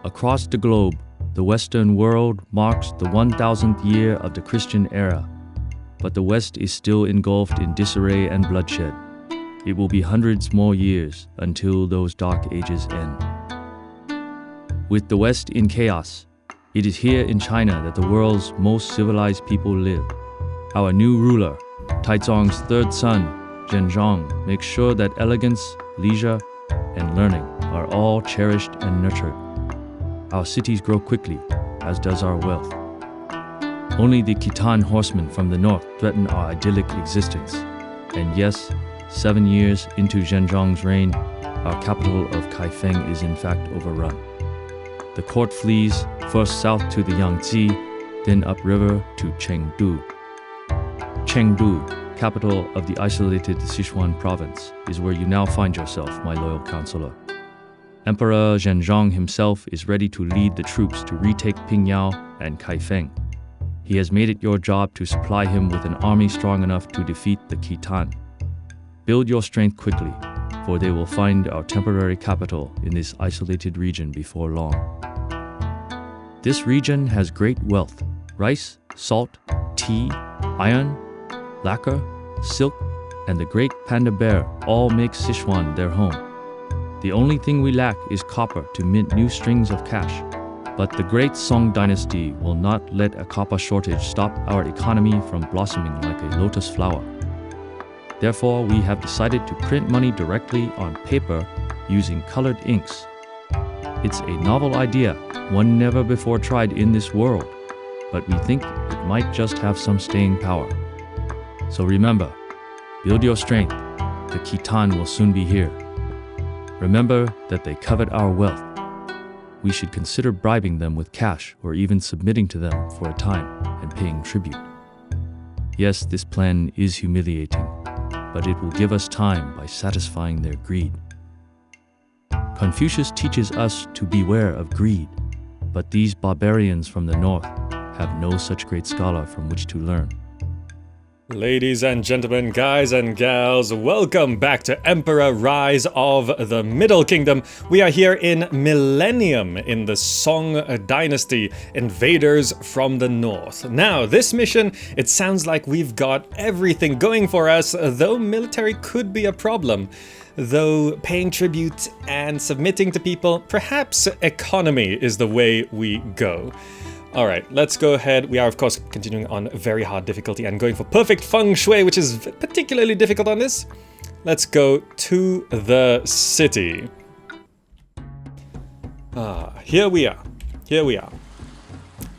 Across the globe, the Western world marks the 1000th year of the Christian era, but the West is still engulfed in disarray and bloodshed. It will be hundreds more years until those dark ages end. With the West in chaos, it is here in China that the world's most civilized people live. Our new ruler, Taizong's third son, Zhenzong, makes sure that elegance, leisure, and learning are all cherished and nurtured. Our cities grow quickly, as does our wealth. Only the Khitan horsemen from the north threaten our idyllic existence. And yes, 7 years into Zhenzong's reign, our capital of Kaifeng is in fact overrun. The court flees first south to the Yangtze, then upriver to Chengdu. Chengdu, capital of the isolated Sichuan province, is where you now find yourself, my loyal counselor. Emperor Zhenzong himself is ready to lead the troops to retake Pingyao and Kaifeng. He has made it your job to supply him with an army strong enough to defeat the Khitan. Build your strength quickly, for they will find our temporary capital in this isolated region before long. This region has great wealth: rice, salt, tea, iron, lacquer, silk, and the great panda bear all make Sichuan their home. The only thing we lack is copper to mint new strings of cash. But the great Song dynasty will not let a copper shortage stop our economy from blossoming like a lotus flower. Therefore, we have decided to print money directly on paper using colored inks. It's a novel idea, one never before tried in this world, but we think it might just have some staying power. So remember, build your strength. The Khitan will soon be here. Remember that they covet our wealth. We should consider bribing them with cash or even submitting to them for a time and paying tribute. Yes, this plan is humiliating, but it will give us time by satisfying their greed. Confucius teaches us to beware of greed, but these barbarians from the north have no such great scholar from which to learn. Ladies and gentlemen, guys and gals, welcome back to Emperor Rise of the Middle Kingdom. We are here in Millennium in the Song Dynasty, Invaders from the North. Now, this mission, it sounds like we've got everything going for us, though military could be a problem. Though paying tribute and submitting to people, perhaps economy is the way we go. All right, let's go ahead. We are, of course, continuing on very hard difficulty and going for perfect Feng Shui, which is particularly difficult on this. Let's go to the city. Here we are. Here we are.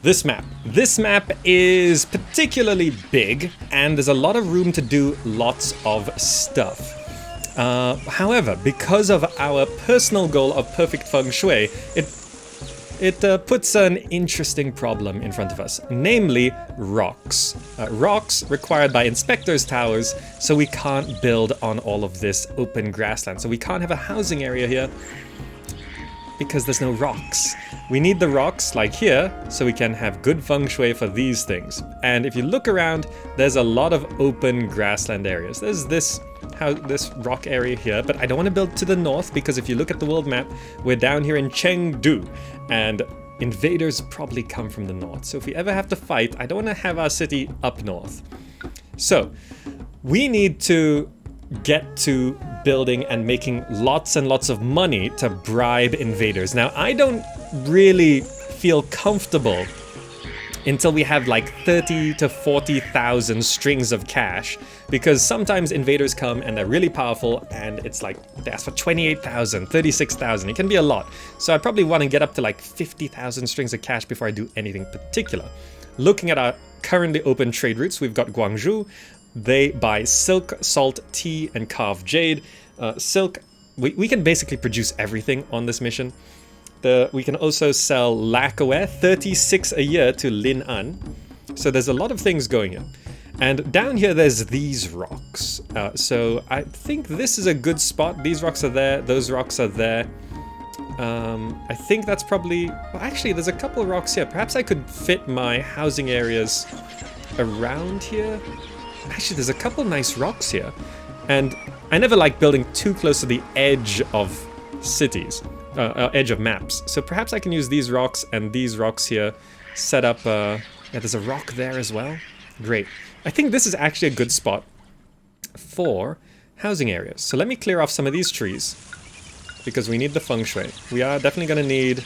This map. This map is particularly big, and there's a lot of room to do lots of stuff. However, because of our personal goal of perfect Feng Shui, it puts an interesting problem in front of us, namely rocks. Rocks required by inspectors' towers, so we can't build on all of this open grassland. So we can't have a housing area here because there's no rocks. We need the rocks, like here, so we can have good feng shui for these things. And if you look around, there's a lot of open grassland areas. There's this rock area here, but I don't want to build to the north because if you look at the world map, we're down here in Chengdu, and invaders probably come from the north. So if we ever have to fight, I don't want to have our city up north. So we need to get to building and making lots and lots of money to bribe invaders. Now, I don't really feel comfortable until we have like 30 to 40,000 strings of cash, because sometimes invaders come and they're really powerful and it's like they ask for 28,000, 36,000. It can be a lot. So I probably want to get up to like 50,000 strings of cash before I do anything particular. Looking at our currently open trade routes, we've got Guangzhou. They buy silk, salt, tea, and carved jade. Silk, we can basically produce everything on this mission. We can also sell lacquerware, 36 a year to Lin An. So there's a lot of things going here. And down here, there's these rocks. So I think this is a good spot. These rocks are there. Those rocks are there. I think that's probably... Well, actually, there's a couple of rocks here. Perhaps I could fit my housing areas around here. Actually, there's a couple nice rocks here. And I never like building too close to the edge of cities. edge of maps. So perhaps I can use these rocks and these rocks here, set up, yeah, there's a rock there as well. Great. I think this is actually a good spot for housing areas. So let me clear off some of these trees, because we need the feng shui. We are definitely going to need...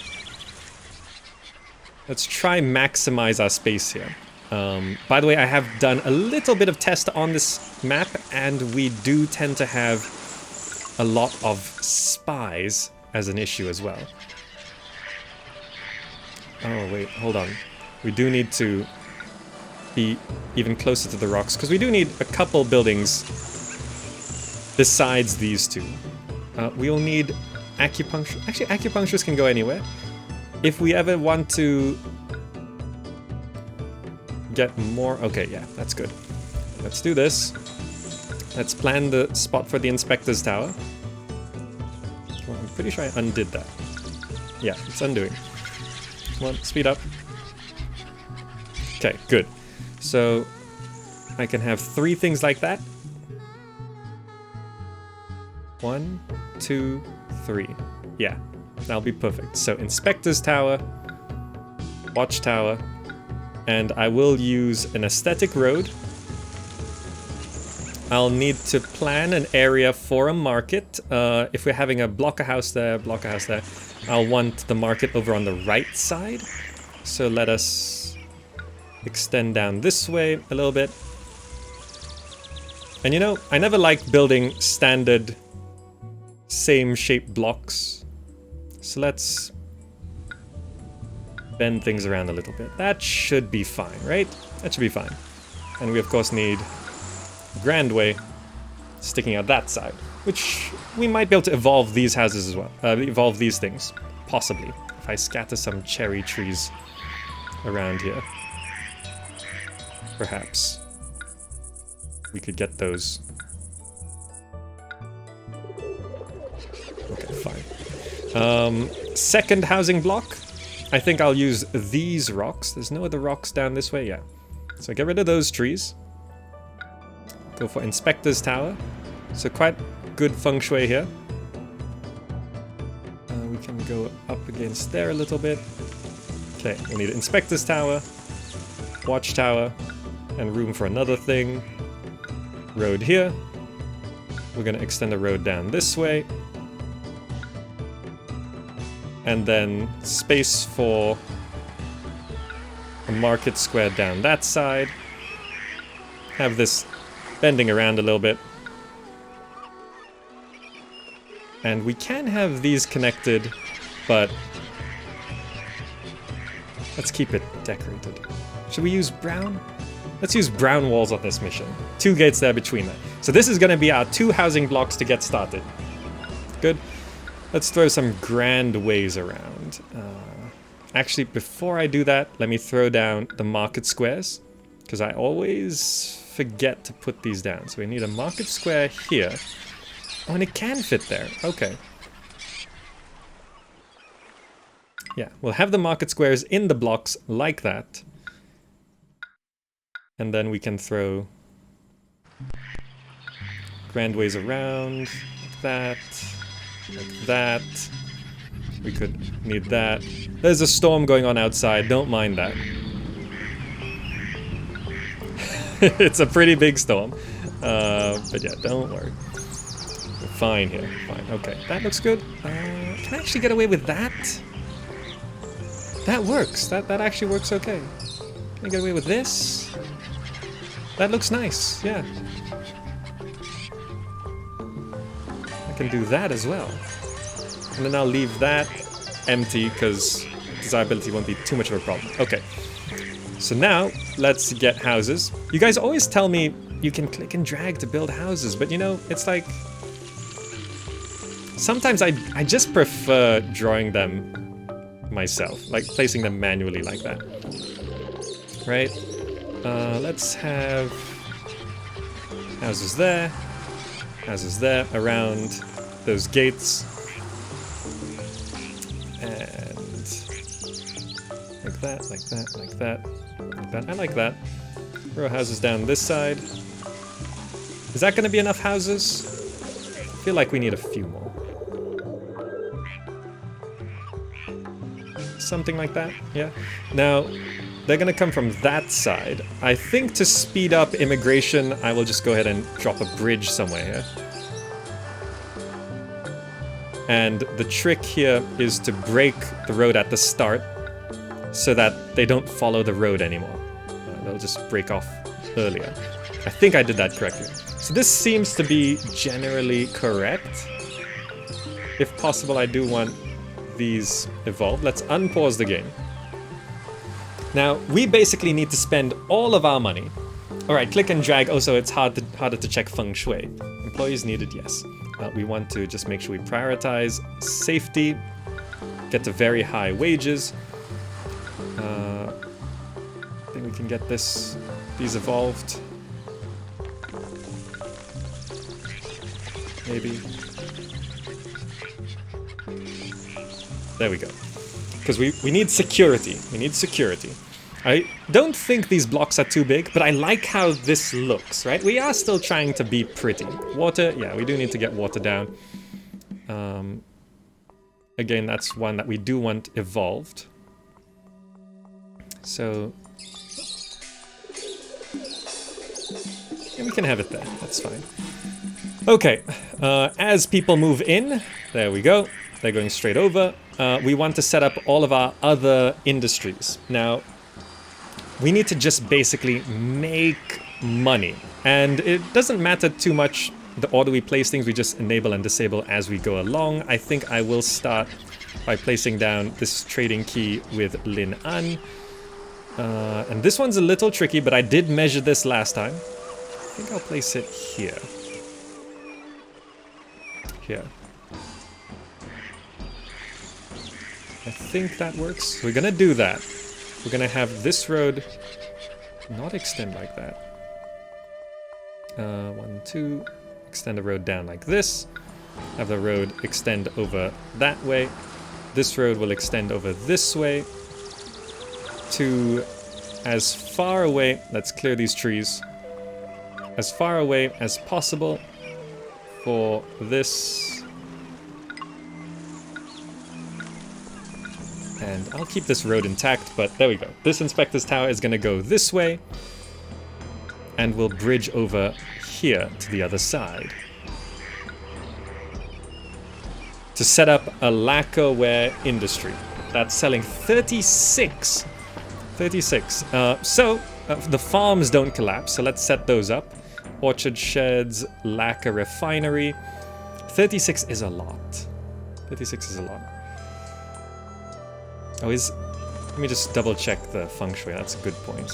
Let's try maximize our space here. By the way, I have done a little bit of test on this map, and we do tend to have a lot of spies as an issue as well. Oh, wait, hold on. We do need to be even closer to the rocks, because we do need a couple buildings besides these two. We'll need acupuncture. Actually, acupuncturists can go anywhere. If we ever want to get more... Okay, yeah, that's good. Let's do this. Let's plan the spot for the inspector's tower. Well, I'm pretty sure I undid that. Yeah, it's undoing. Come on, speed up. Okay, good. So I can have 3 things like that. 1, 2, 3. Yeah, that'll be perfect. So inspector's tower, watchtower, and I will use an aesthetic road. I'll need to plan an area for a market. If we're having a block a house there, I'll want the market over on the right side. So let us extend down this way a little bit. And you know, I never liked building standard same shape blocks. So let's bend things around a little bit. That should be fine, right? That should be fine. And we of course need Grand Way sticking out that side, which we might be able to evolve these houses as well. Evolve these things, possibly. If I scatter some cherry trees around here, perhaps we could get those. Okay, fine. Second housing block. I think I'll use these rocks. There's no other rocks down this way, yeah. So get rid of those trees. Go for Inspector's Tower. So quite good feng shui here. We can go up against there a little bit. Okay, we'll need Inspector's Tower, Watchtower, and room for another thing. Road here. We're gonna extend the road down this way. And then space for a market square down that side. Have this bending around a little bit. And we can have these connected, but let's keep it decorated. Should we use brown? Let's use brown walls on this mission. 2 gates there between them. So this is going to be our 2 housing blocks to get started. Good. Let's throw some grand ways around. Actually, before I do that, let me throw down the market squares, because I always forget to put these down. So we need a market square here. Oh, and it can fit there. Okay. Yeah, we'll have the market squares in the blocks like that. And then we can throw grand ways around, like that. Like that. We could need that. There's a storm going on outside, don't mind that. It's a pretty big storm. But yeah, don't worry. We're fine here, fine. Okay, that looks good. Can I actually get away with that? That works, that actually works okay. Can I get away with this? That looks nice, yeah. Can do that as well. And then I'll leave that empty because desirability won't be too much of a problem. Okay. So now let's get houses. You guys always tell me you can click and drag to build houses, but you know, it's like sometimes I just prefer drawing them myself, like placing them manually like that. Right? Let's have houses there. Houses there around those gates, and like that, like that, like that, like that. I like that. Row houses down this side. Is that going to be enough houses? I feel like we need a few more. Something like that, yeah. Now, they're gonna come from that side. I think to speed up immigration, I will just go ahead and drop a bridge somewhere here. And the trick here is to break the road at the start so that they don't follow the road anymore. They'll just break off earlier. I think I did that correctly. So this seems to be generally correct. If possible, I do want these evolved. Let's unpause the game. Now, we basically need to spend all of our money. Alright, click and drag. Also, it's harder to check Feng Shui. Employees needed, yes. We want to just make sure we prioritize safety, get to very high wages. I think we can get these evolved. Maybe. There we go. Because we need security. We need security. I don't think these blocks are too big, but I like how this looks, right? We are still trying to be pretty. Water, yeah, we do need to get water down. Again, that's one that we do want evolved. So... yeah, we can have it there. That's fine. Okay, as people move in, there we go. They're going straight over. We want to set up all of our other industries. Now, we need to just basically make money. And it doesn't matter too much the order we place things, we just enable and disable as we go along. I think I will start by placing down this trading key with Lin An. And this one's a little tricky, but I did measure this last time. I think I'll place it here. Here. I think that works. We're gonna do that. We're gonna have this road not extend like that. 1, 2. Extend the road down like this. Have the road extend over that way. This road will extend over this way. To as far away, let's clear these trees. As far away as possible for this. And I'll keep this road intact, but there we go. This inspector's tower is going to go this way. And we'll bridge over here to the other side. To set up a lacquerware industry. That's selling 36. 36. The farms don't collapse, so let's set those up. Orchard sheds, lacquer refinery. 36 is a lot. 36 is a lot. Oh, let me just double check the feng shui. That's a good point.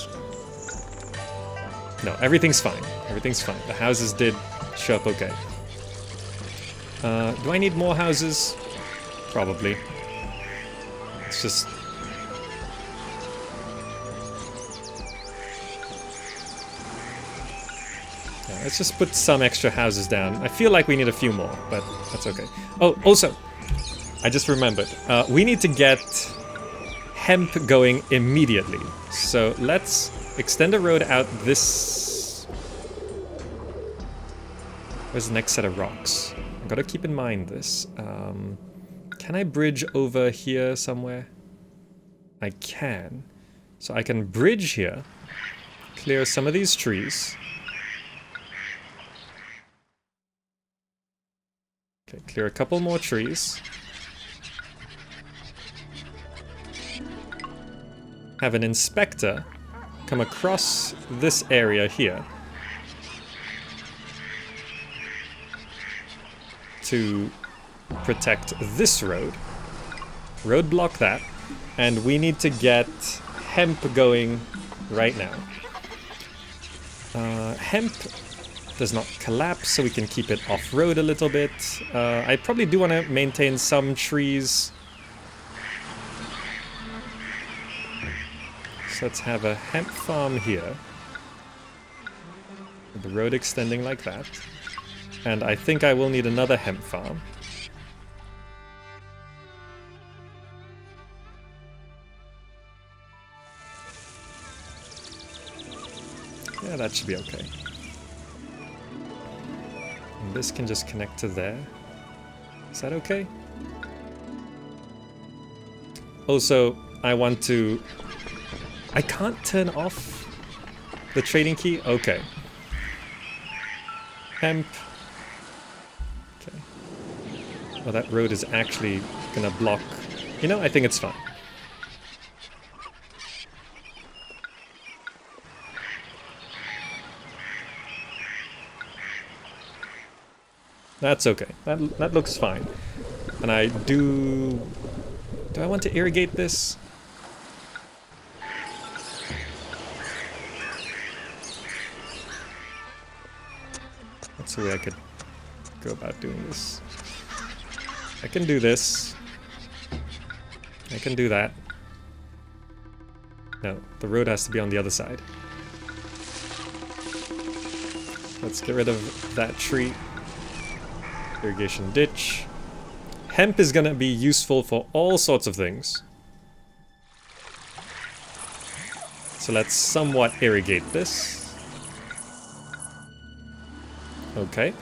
No, everything's fine. Everything's fine. The houses did show up okay. Do I need more houses? Probably. It's just... yeah, let's just put some extra houses down. I feel like we need a few more, but that's okay. Oh, also, I just remembered. We need to get hemp going immediately. So let's extend the road out this... where's the next set of rocks? I've got to keep in mind this. Can I bridge over here somewhere? I can. So I can bridge here, clear some of these trees. Okay, clear a couple more trees. Have an inspector come across this area here to protect this road. Roadblock that. And we need to get hemp going right now. Hemp does not collapse, so we can keep it off-road a little bit. I probably do want to maintain some trees. So let's have a hemp farm here. With the road extending like that. And I think I will need another hemp farm. Yeah, that should be okay. And this can just connect to there. Is that okay? Also, I want to... I can't turn off the trading key? Okay. Hemp. Okay. Well, that road is actually gonna block... You know, I think it's fine. That's okay. That looks fine. And I do... Do I want to irrigate this? That's the way I could go about doing this. I can do this. I can do that. No, the road has to be on the other side. Let's get rid of that tree. Irrigation ditch. Hemp is gonna be useful for all sorts of things. So let's somewhat irrigate this. Okay.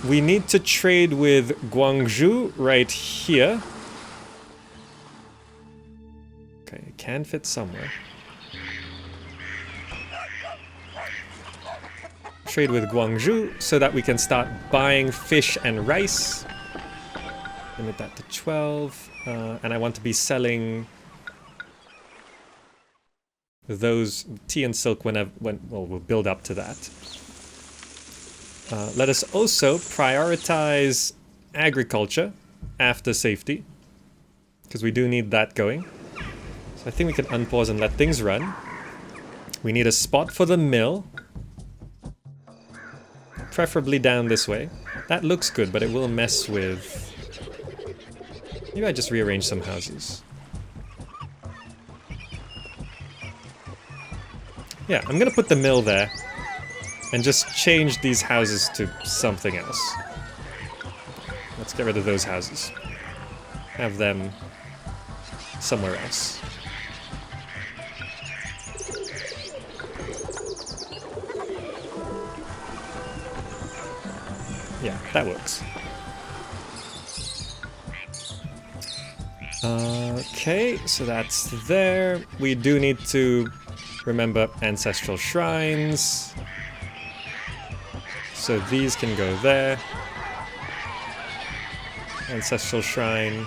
We need to trade with Guangzhou right here. Okay, it can fit somewhere. Trade with Guangzhou so that we can start buying fish and rice. Limit that to 12. And I want to be selling those tea and silk well, we'll build up to that. Let us also prioritize agriculture after safety, because we do need that going. So I think we can unpause and let things run. We need a spot for the mill. Preferably down this way. That looks good, but it will mess with... Maybe I just rearrange some houses. Yeah, I'm gonna put the mill there and just change these houses to something else. Let's get rid of those houses. Have them somewhere else. Yeah, that works. Okay, so that's there. We do need to remember ancestral shrines. So these can go there. Ancestral shrine.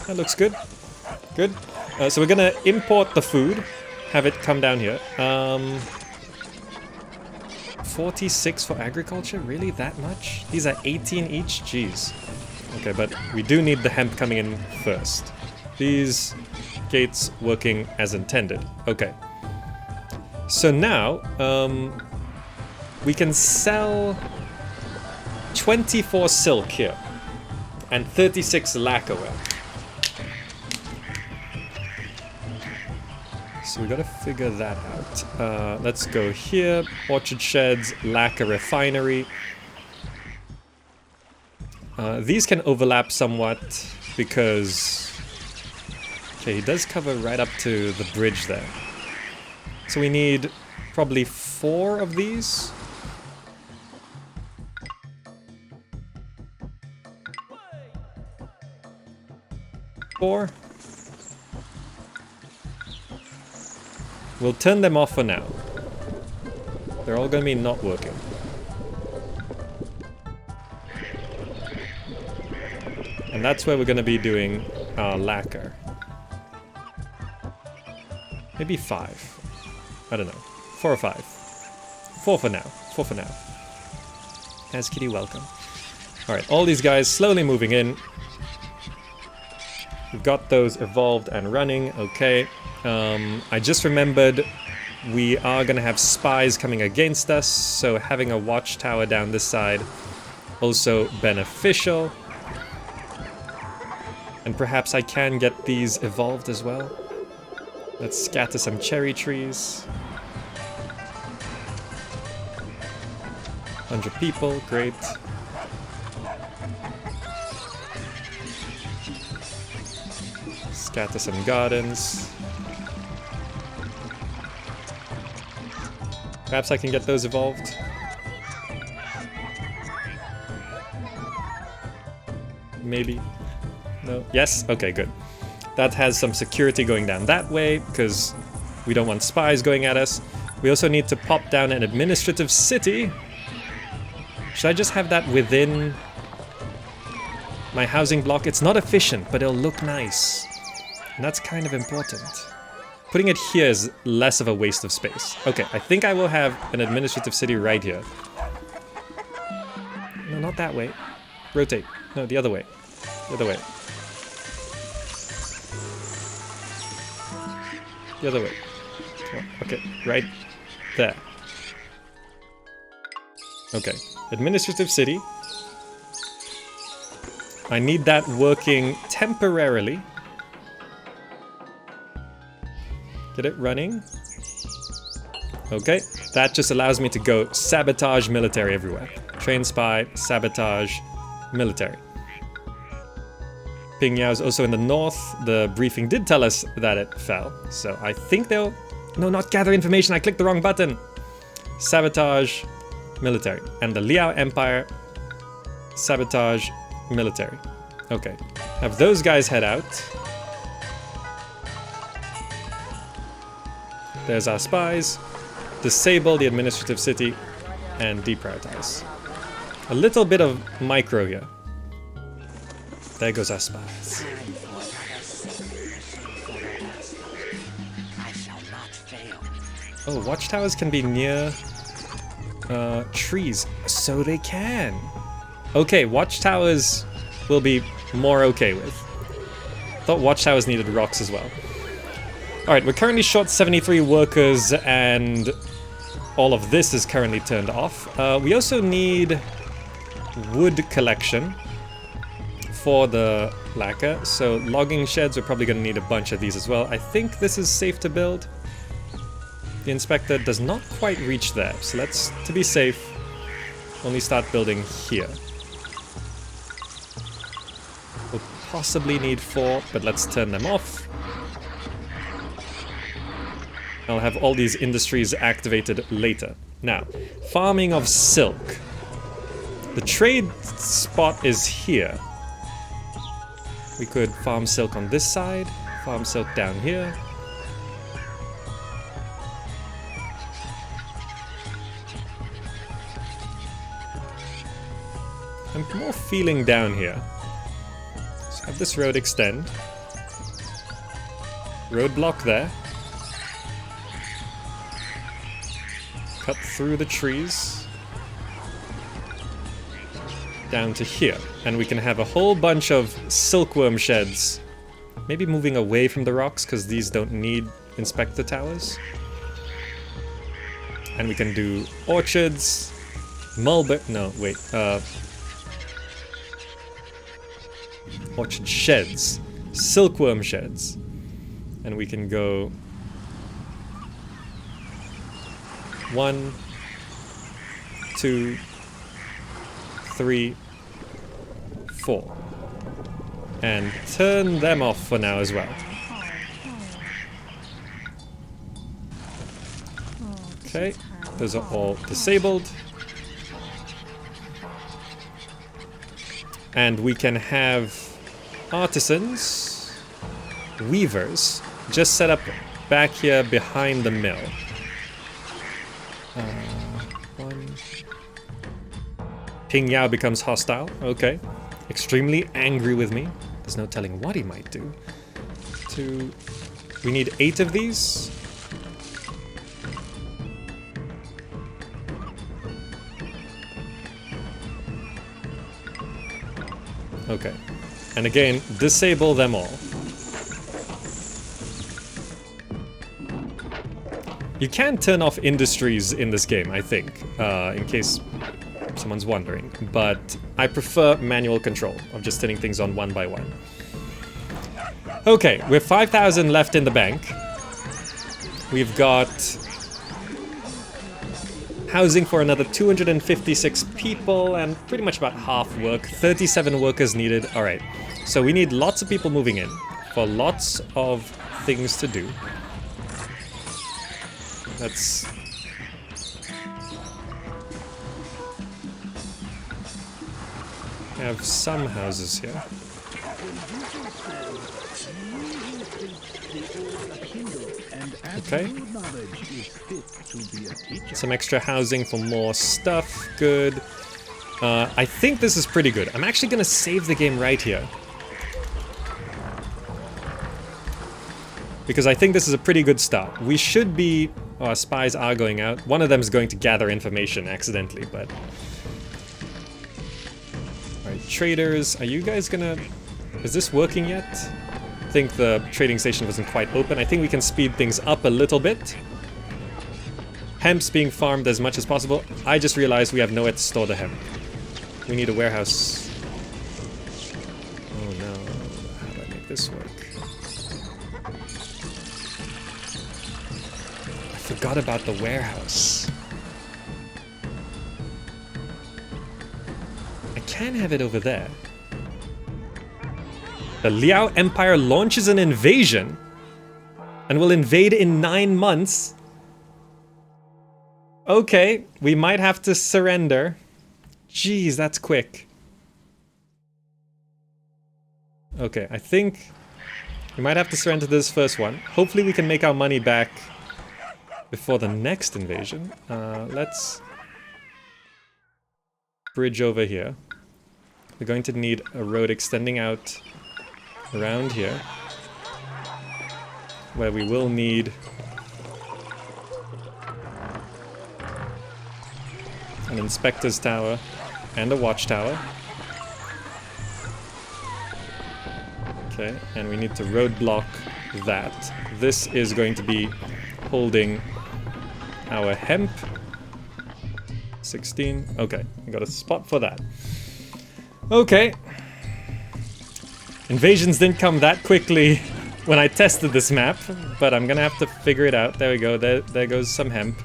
That looks good. Good. So we're gonna import the food. Have it come down here. 46 for agriculture? Really? That much? These are 18 each? Jeez. Okay, but we do need the hemp coming in first. These gates working as intended. Okay. So now, we can sell 24 silk here and 36 lacquerware. So we gotta figure that out. Let's go here. Orchard sheds, lacquer refinery. These can overlap somewhat because... Okay, he does cover right up to the bridge there. So we need probably 4 of these. Four. We'll turn them off for now. They're all gonna be not working. And that's where we're gonna be doing our lacquer. Maybe 5. I don't know. 4 or 5. 4 for now. 4 for now. As Kitty, welcome. Alright, all these guys slowly moving in. We've got those evolved and running. Okay. I just remembered we are going to have spies coming against us, so having a watchtower down this side also beneficial. And perhaps I can get these evolved as well. Let's scatter some cherry trees. 100 people, great. Scatter some gardens. Perhaps I can get those evolved. Maybe. No. Yes? Okay, good. That has some security going down that way, because we don't want spies going at us. We also need to pop down an administrative city. Should I just have that within my housing block? It's not efficient, but it'll look nice. And that's kind of important. Putting it here is less of a waste of space. Okay, I think I will have an administrative city right here. No, not that way. Rotate. No, the other way. The other way. The other way. Okay, right there. Okay, administrative city. I need that working temporarily. Get it running. Okay, that just allows me to go sabotage military everywhere. Train spy, sabotage, military. Pingyao is also in the north. The briefing did tell us that it fell, so I think they'll... No, not gather information, I clicked the wrong button. Sabotage, military. And the Liao Empire, sabotage, military. Okay, have those guys head out. There's our spies. Disable the administrative city and deprioritize. A little bit of micro here. There goes our spies. Oh, watchtowers can be near trees. So they can. Okay, watchtowers will be more okay with. Thought watchtowers needed rocks as well. Alright, we're currently short 73 workers and all of this is currently turned off. We also need wood collection for the lacquer, so logging sheds, we're probably going to need a bunch of these as well. I think this is safe to build. The inspector does not quite reach there, so let's, to be safe, only start building here. We'll possibly need 4, but let's turn them off. I'll have all these industries activated later. Now, farming of silk. The trade spot is here. We could farm silk on this side, farm silk down here. I'm more feeling down here. So have this road extend. Roadblock there. Cut through the trees. Down to here. And we can have a whole bunch of silkworm sheds. Maybe moving away from the rocks, because these don't need inspector towers. And we can do orchards. Orchard sheds. Silkworm sheds. And we can go 1, 2, 3, 4. And turn them off for now as well. Okay, those are all disabled. And we can have artisans, weavers, just set up back here behind the mill. 1. Pingyao becomes hostile. Okay. Extremely angry with me. There's no telling what he might do. 2. We need 8 of these. Okay. And again, disable them all. You can turn off industries in this game, I think, in case someone's wondering. But I prefer manual control of just turning things on one by one. Okay, we're 5,000 left in the bank. We've got housing for another 256 people and pretty much about half work. 37 workers needed. All right, so we need lots of people moving in for lots of things to do. Let's... have some houses here. Okay. Some extra housing for more stuff. Good. I think this is pretty good. I'm actually gonna save the game right here. Because I think this is a pretty good start. We should be... Oh, our spies are going out. One of them is going to gather information accidentally, but... Alright, traders, are you guys gonna... Is this working yet? I think the trading station wasn't quite open. I think we can speed things up a little bit. Hemp's being farmed as much as possible. I just realized we have nowhere to store the hemp. We need a warehouse. Oh no, how do I make this work? I forgot about the warehouse. I can have it over there. The Liao Empire launches an invasion and will invade in 9 months. Okay, we might have to surrender. Jeez, that's quick. Okay, I think we might have to surrender to this first one. Hopefully we can make our money back before the next invasion. Let's bridge over here. We're going to need a road extending out around here, where we will need an inspector's tower and a watchtower. Okay, and we need to roadblock that. This is going to be holding our hemp. 16. Okay, we got a spot for that. Okay. Invasions didn't come that quickly when I tested this map, but I'm gonna have to figure it out. There we go, there goes some hemp.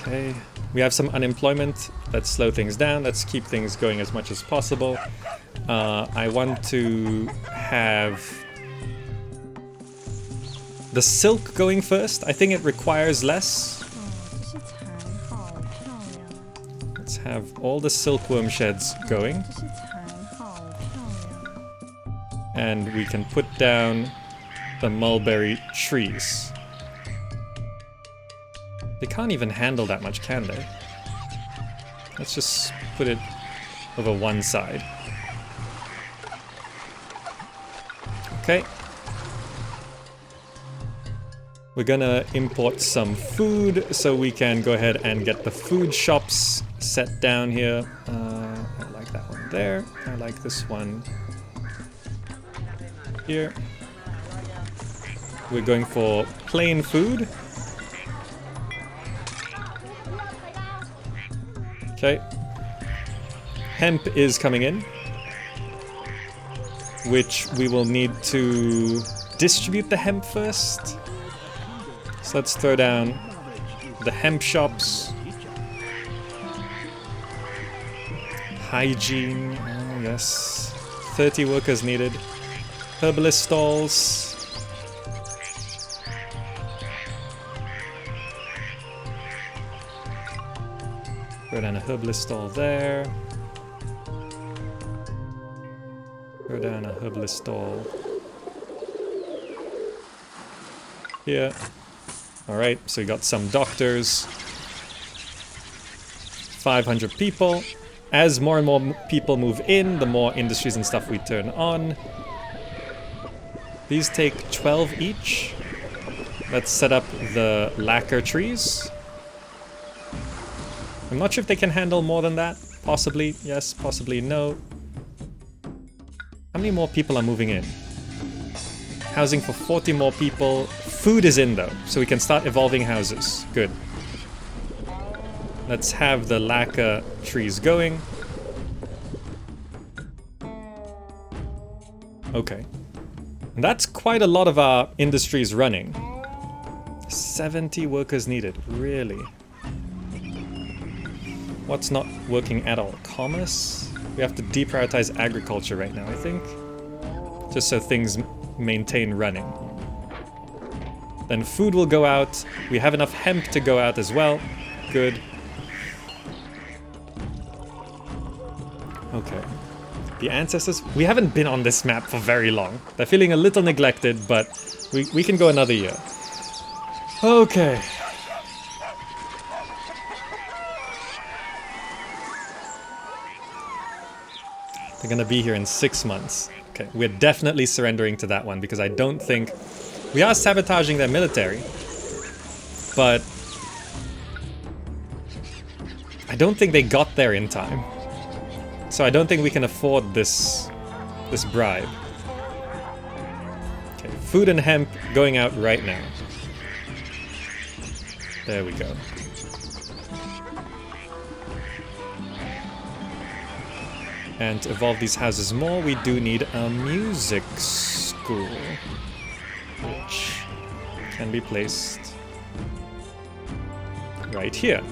Okay, we have some unemployment. Let's slow things down, let's keep things going as much as possible. I want to have the silk going first. I think it requires less. Let's have all the silkworm sheds going. And we can put down the mulberry trees. They can't even handle that much, can they? Let's just put it over one side. Okay. We're gonna import some food so we can go ahead and get the food shops set down here. I like that one there. I like this one here. We're going for plain food. Okay. Hemp is coming in, which we will need to distribute the hemp first. So let's throw down the hemp shops. Hygiene, oh yes. 30 workers needed. Herbalist stalls. Throw down a herbalist stall there. Throw down a herbalist stall here. Alright, so we got some doctors. 500 people. As more and more people move in, the more industries and stuff we turn on. These take 12 each. Let's set up the lacquer trees. I'm not sure if they can handle more than that. Possibly yes, possibly no. How many more people are moving in? Housing for 40 more people. Food is in though, so we can start evolving houses. Good. Let's have the lacquer trees going. Okay. And that's quite a lot of our industries running. 70 workers needed, really? What's not working at all? Commerce? We have to deprioritize agriculture right now, I think. Just so things maintain running. Then food will go out. We have enough hemp to go out as well. Good. Okay. The ancestors... We haven't been on this map for very long. They're feeling a little neglected, but we can go another year. Okay. They're gonna be here in 6 months. Okay, we're definitely surrendering to that one because I don't think... We are sabotaging their military, but I don't think they got there in time. So I don't think we can afford this bribe. Okay, food and hemp going out right now. There we go. And to evolve these houses more, we do need a music school, which can be placed right here.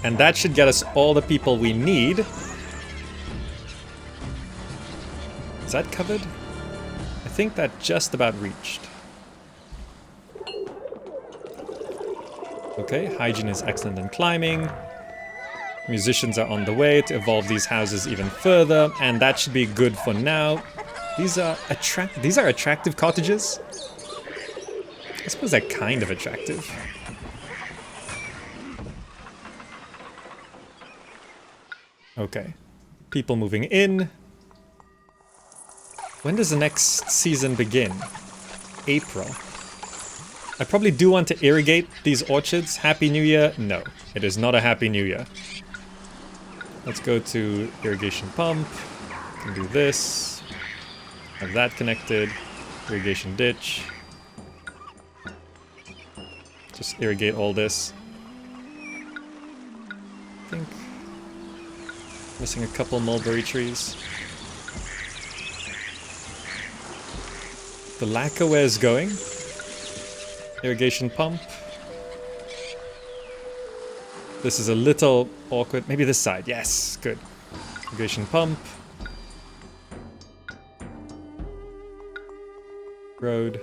And that should get us all the people we need. Is that covered? I think that just about reached. Okay, hygiene is excellent in climbing. Musicians are on the way to evolve these houses even further, and that should be good for now. These are attractive cottages. I suppose they're kind of attractive. Okay. People moving in. When does the next season begin? April. I probably do want to irrigate these orchards. Happy New Year? No, it is not a Happy New Year. Let's go to irrigation pump. Can do this. Have that connected. Irrigation ditch. Just irrigate all this. I think missing a couple mulberry trees. The lacquerware is going. Irrigation pump. This is a little awkward. Maybe this side. Yes, good. Irrigation pump. Road.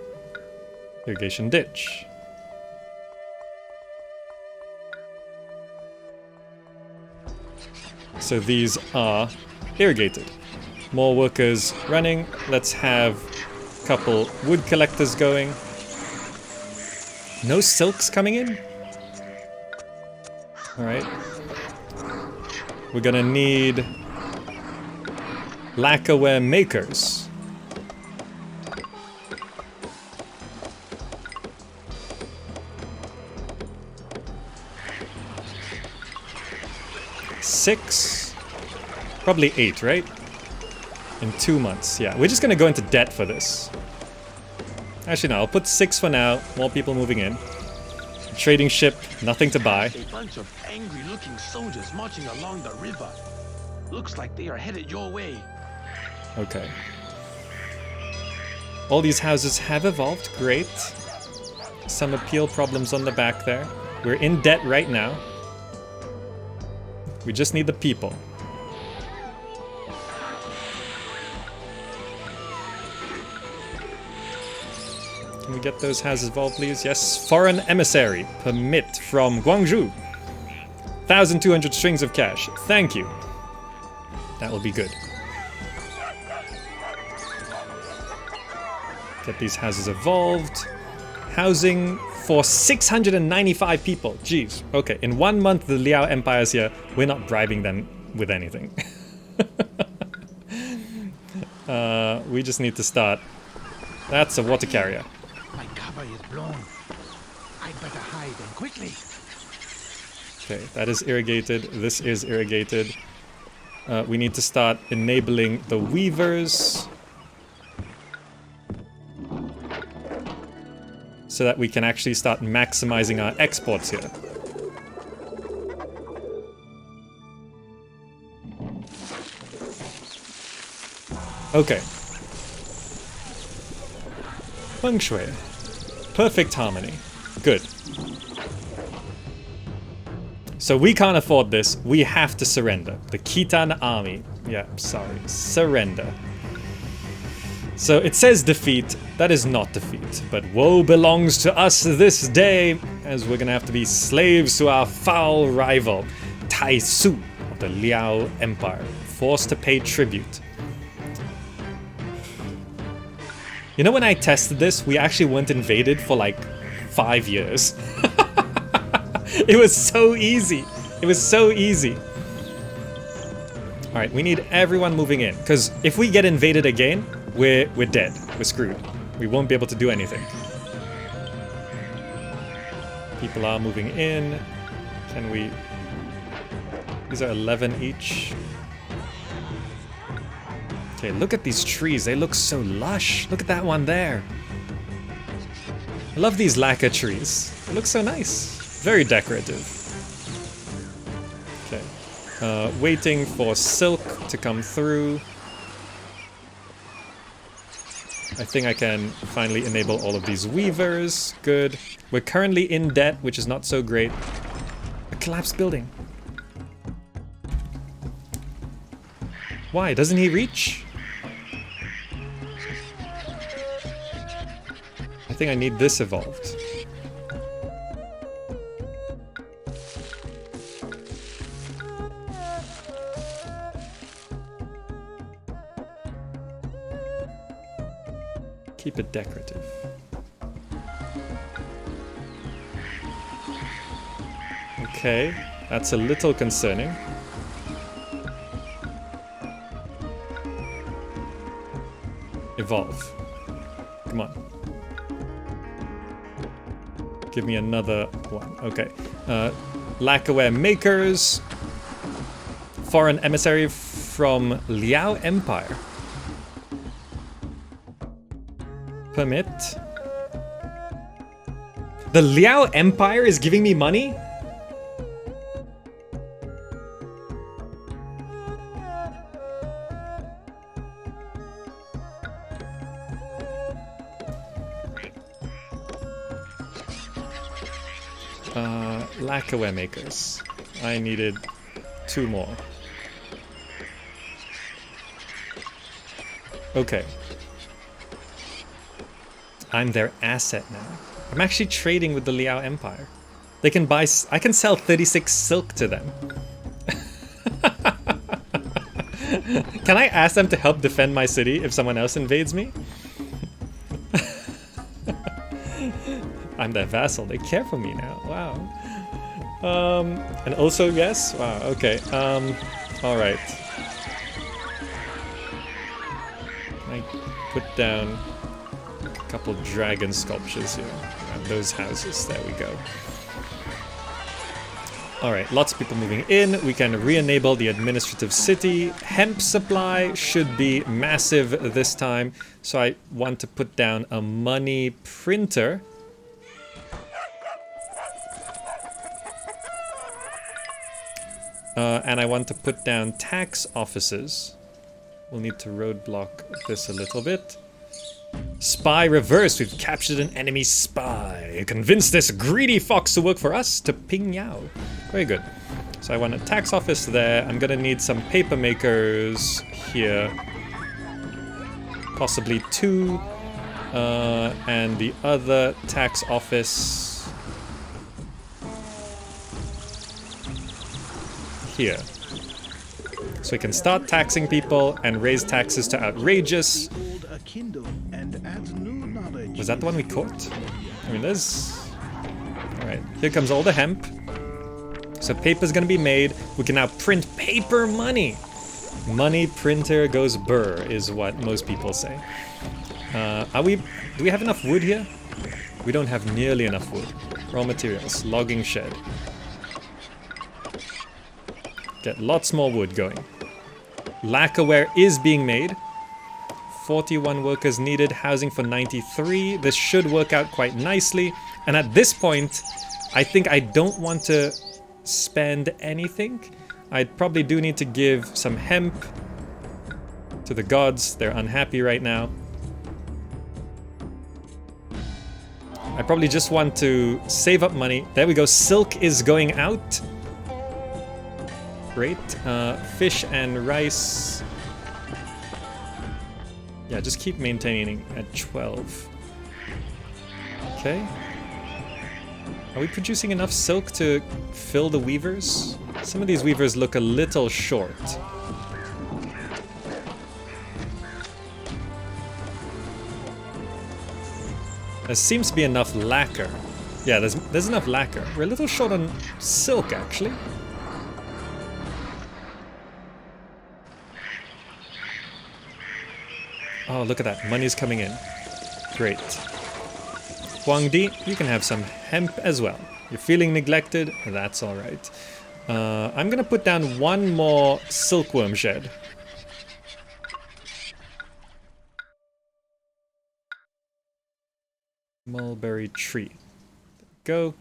Irrigation ditch. So these are irrigated. More workers running. Let's have a couple wood collectors going. No silks coming in? Alright. We're gonna need lacquerware makers. Six? Probably 8, right? In 2 months, yeah. We're just gonna go into debt for this. Actually, no, I'll put 6 for now. More people moving in. Trading ship, nothing to buy. A bunch of angry-looking soldiers marching along the river. Looks like they are headed your way. Okay. All these houses have evolved. Great. Some appeal problems on the back there. We're in debt right now. We just need the people. Can we get those houses evolved, please? Yes. Foreign emissary. Permit from Guangzhou. 1,200 strings of cash. Thank you. That will be good. Get these houses evolved. Housing for 695 people. Jeez. Okay, in 1 month the Liao Empire's here. We're not bribing them with anything. We just need to start. That's a water carrier. My cover is blown. I'd better hide and quickly. Okay, that is irrigated. This is irrigated. We need to start enabling the weavers. So that we can actually start maximizing our exports here. Okay. Feng Shui. Perfect harmony. Good. So we can't afford this. We have to surrender. The Khitan army. Yeah, sorry. Surrender. So it says defeat. That is not defeat. But woe belongs to us this day, as we're gonna have to be slaves to our foul rival, Tai Su of the Liao Empire, forced to pay tribute. You know, when I tested this, we actually weren't invaded for like 5 years. It was so easy. It was so easy. Alright, we need everyone moving in, because if we get invaded again, we're dead. We're screwed. We won't be able to do anything. People are moving in. Can we... These are 11 each. Okay, look at these trees. They look so lush. Look at that one there. I love these lacquer trees. They look so nice. Very decorative. Okay. Waiting for silk to come through. I think I can finally enable all of these weavers. Good. We're currently in debt, which is not so great. A collapsed building. Why? Doesn't he reach? I think I need this evolved. Keep it decorative. Okay, that's a little concerning. Evolve. Come on. Give me another one. Okay. Lacquerware makers. Foreign emissary from Liao Empire. Permit. The Liao Empire is giving me money? Lacquerware makers. I needed 2 more. Okay. I'm their asset now. I'm actually trading with the Liao Empire. They can buy... I can sell 36 silk to them. Can I ask them to help defend my city if someone else invades me? I'm their vassal. They care for me now. Wow. And also, yes? Wow, okay. Alright. I put down a couple dragon sculptures here around those houses. There we go. Alright, lots of people moving in. We can re-enable the administrative city. Hemp supply should be massive this time. So I want to put down a money printer. And I want to put down tax offices. We'll need to roadblock this a little bit. Spy reverse. We've captured an enemy spy. Convince this greedy fox to work for us to ping Yao. Very good. So I want a tax office there. I'm gonna need some paper makers here. Possibly 2. And the other tax office here. So we can start taxing people and raise taxes to outrageous. Was that the one we caught? I mean, there's... Alright, here comes all the hemp. So paper's gonna be made. We can now print paper money. Money printer goes burr, is what most people say. Do we have enough wood here? We don't have nearly enough wood. Raw materials, logging shed. Get lots more wood going. Lacquerware is being made. 41 workers needed, housing for 93. This should work out quite nicely. And at this point, I think I don't want to spend anything. I probably do need to give some hemp to the gods. They're unhappy right now. I probably just want to save up money. There we go. Silk is going out. Great. Fish and rice. Yeah, just keep maintaining at 12. Okay. Are we producing enough silk to fill the weavers? Some of these weavers look a little short. There seems to be enough lacquer. Yeah, there's enough lacquer. We're a little short on silk, actually. Oh, look at that. Money's coming in. Great. Huangdi, you can have some hemp as well. You're feeling neglected? That's alright. I'm gonna put down one more silkworm shed. Mulberry tree. Go.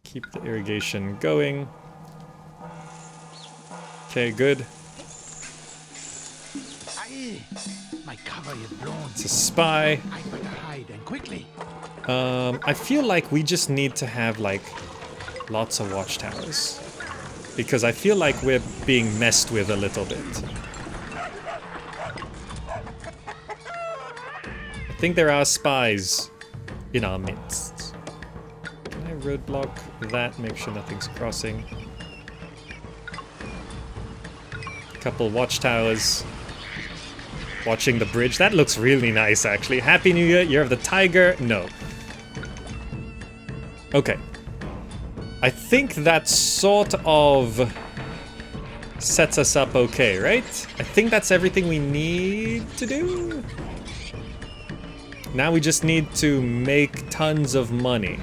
Keep the irrigation going. Okay, good. My cover is blown. It's a spy. I better hide and quickly. I feel like we just need to have like lots of watchtowers. Because I feel like we're being messed with a little bit. I think there are spies in our midst. Can I roadblock that? Make sure nothing's crossing. Couple watchtowers. Watching the bridge. That looks really nice, actually. Happy New Year, Year of the Tiger. No. Okay. I think that sort of sets us up okay, right? I think that's everything we need to do. Now we just need to make tons of money.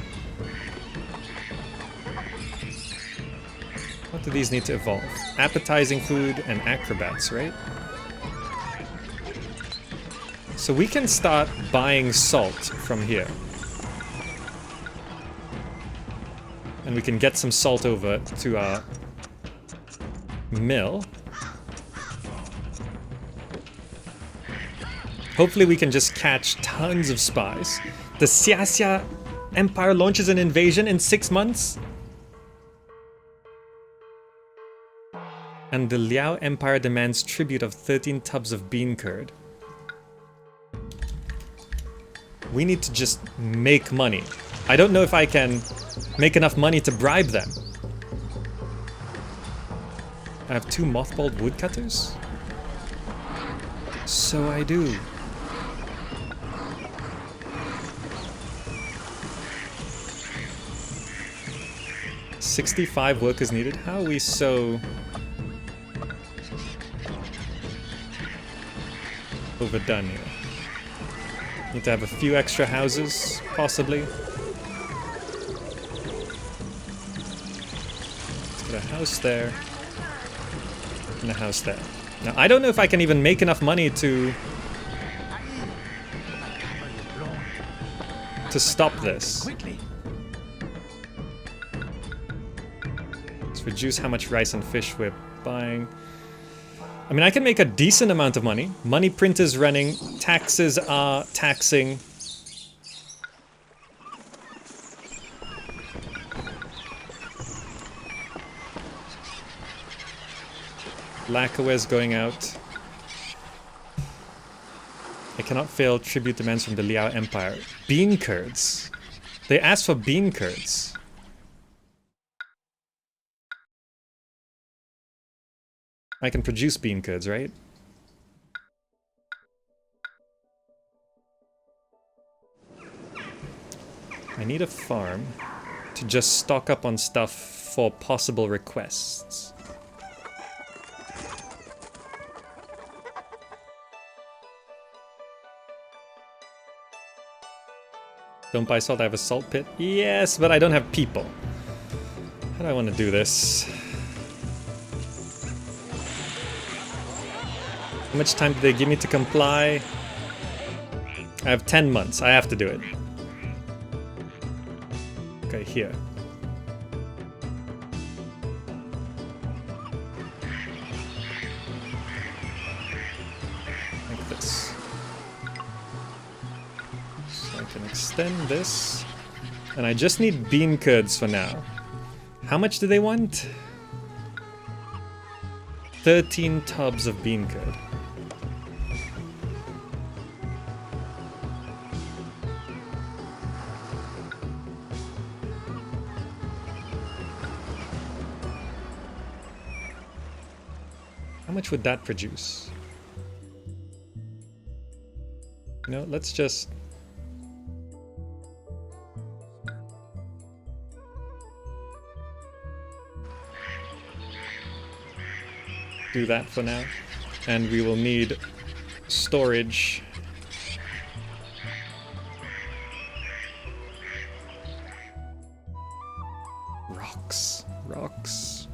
What do these need to evolve? Appetizing food and acrobats, right? So we can start buying salt from here. And we can get some salt over to our mill. Hopefully we can just catch tons of spies. The Xia Empire launches an invasion in 6 months? And the Liao Empire demands tribute of 13 tubs of bean curd. We need to just make money. I don't know if I can make enough money to bribe them. I have 2 mothballed woodcutters? So I do. $65 workers needed? How are we so overdone here? Need to have a few extra houses, possibly. Let's get a house there. And a house there. Now, I don't know if I can even make enough money to stop this. Let's reduce how much rice and fish we're buying. I mean, I can make a decent amount of money. Money printer's running. Taxes are taxing. Lacquerware's going out. I cannot fail tribute demands from the Liao Empire. Bean curds. They asked for bean curds. I can produce bean curds, right? I need a farm to just stock up on stuff for possible requests. Don't buy salt, I have a salt pit. Yes, but I don't have people. How do I want to do this? How much time do they give me to comply? I have 10 months. I have to do it. Okay, here. Like this. So I can extend this. And I just need bean curds for now. How much do they want? 13 tubs of bean curd. How much would that produce? You know, let's just... do that for now. And we will need storage. Rocks. Rocks.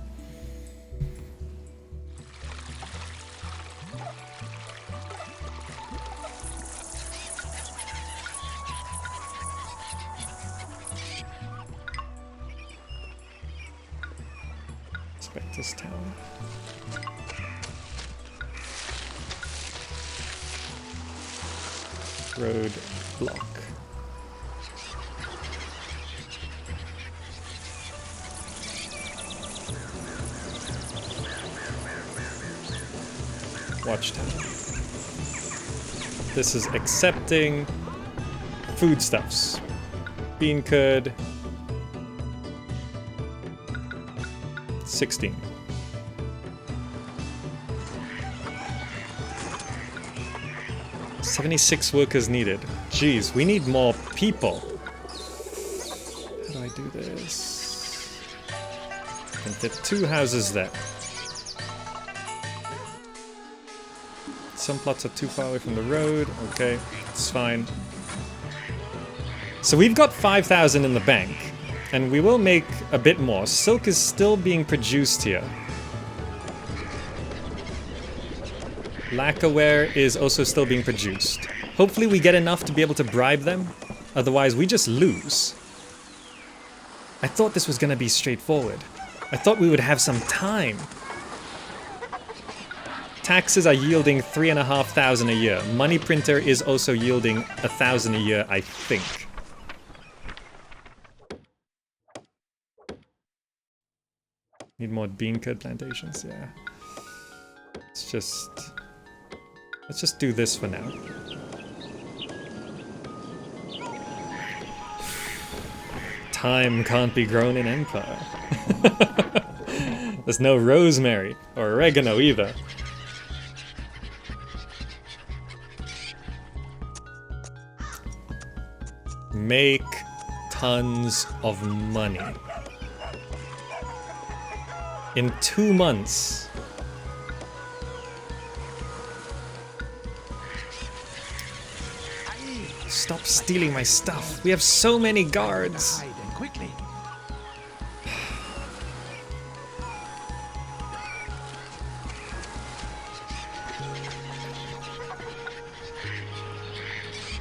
Spectre's Tower. Road block. Watchtower. This is accepting foodstuffs. Bean curd. 16. "76 workers needed." Jeez, we need more people. How do I do this? I can fit 2 houses there. Some plots are too far away from the road. Okay, it's fine. So we've got 5,000 in the bank, and we will make a bit more. Silk is still being produced here. Lacquerware is also still being produced. Hopefully we get enough to be able to bribe them. Otherwise we just lose. I thought this was going to be straightforward. I thought we would have some time. Taxes are yielding 3,500 a year. Money printer is also yielding 1,000 a year, I think. Need more bean curd plantations, yeah. Let's just do this for now. Thyme can't be grown in Empire. There's no rosemary or oregano either. Make tons of money. In 2 months. Stop stealing my stuff. We have so many guards. Quickly.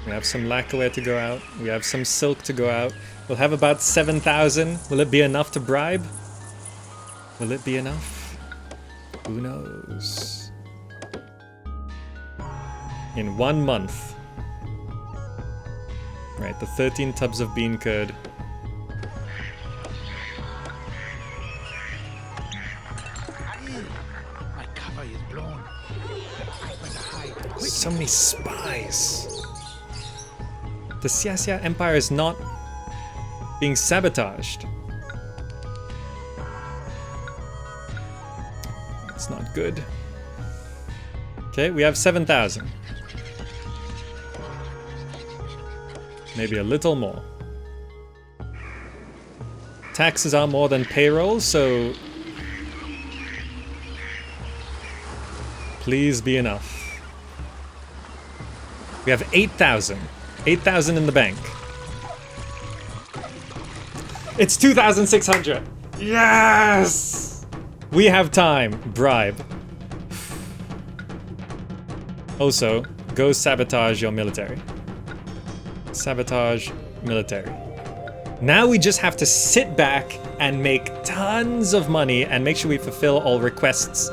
We have some lacquerware to go out. We have some silk to go out. We'll have about 7,000. Will it be enough to bribe? Will it be enough? Who knows? In 1 month. Right, the 13 tubs of bean curd. My cover is blown. So many spies. The Xia Empire is not being sabotaged. It's not good. Okay, we have 7,000. Maybe a little more. Taxes are more than payroll, so please be enough. We have 8,000. 8,000 in the bank. It's 2,600. Yes! We have time. Bribe. Also, go sabotage your military. Sabotage military. Now we just have to sit back and make tons of money and make sure we fulfill all requests,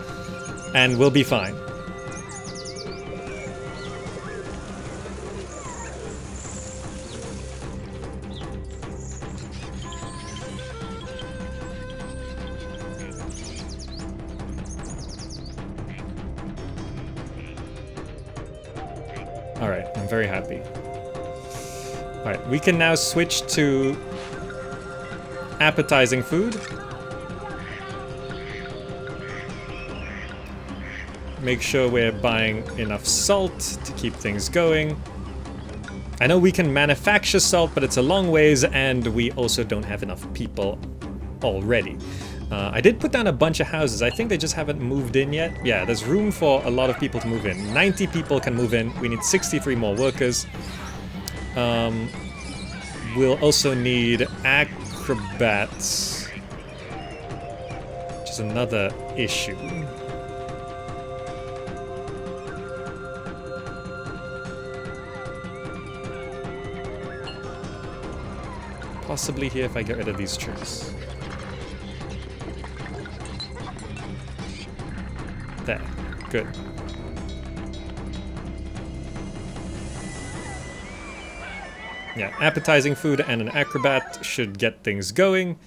and we'll be fine. Alright, I'm very happy. Alright, we can now switch to appetizing food. Make sure we're buying enough salt to keep things going. I know we can manufacture salt, but it's a long ways, and we also don't have enough people already. I did put down a bunch of houses. I think they just haven't moved in yet. Yeah, there's room for a lot of people to move in. 90 people can move in. We need 63 more workers. We'll also need acrobats, which is another issue. Possibly here if I get rid of these trees. There. Good. Yeah, appetizing food and an acrobat should get things going.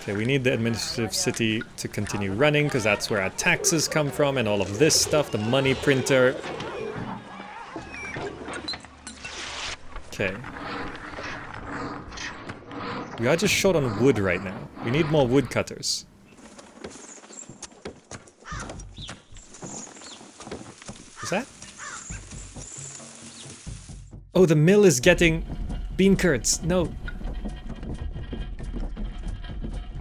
Okay, we need the administrative city to continue running because that's where our taxes come from and all of this stuff, the money printer. Okay. We are just short on wood right now. We need more woodcutters. Is that? Oh, the mill is getting bean curds. No.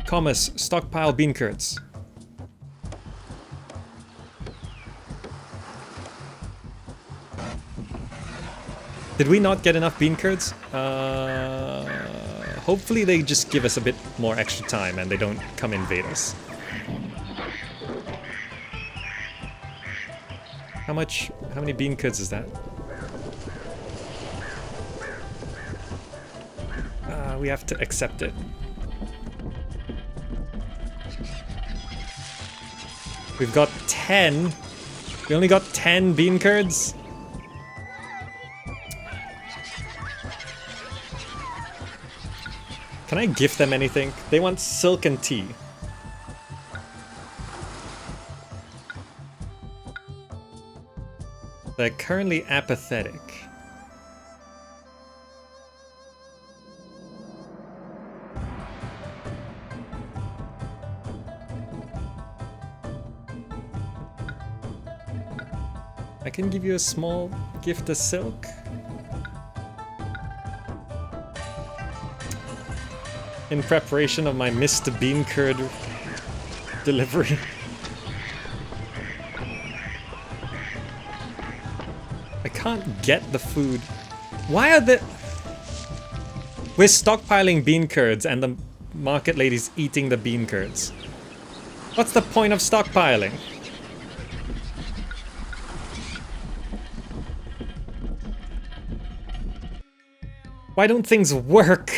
Commerce, stockpile bean curds. Did we not get enough bean curds? Hopefully they just give us a bit more extra time and they don't come invade us. How many bean curds is that? We have to accept it. We've got 10. We only got 10 bean curds? Can I gift them anything? They want silk and tea. They're currently apathetic. I can give you a small gift of silk. In preparation of my Mr. Bean Curd delivery. I can't get the food. Why are the... We're stockpiling bean curds and the market lady's eating the bean curds. What's the point of stockpiling? Why don't things work?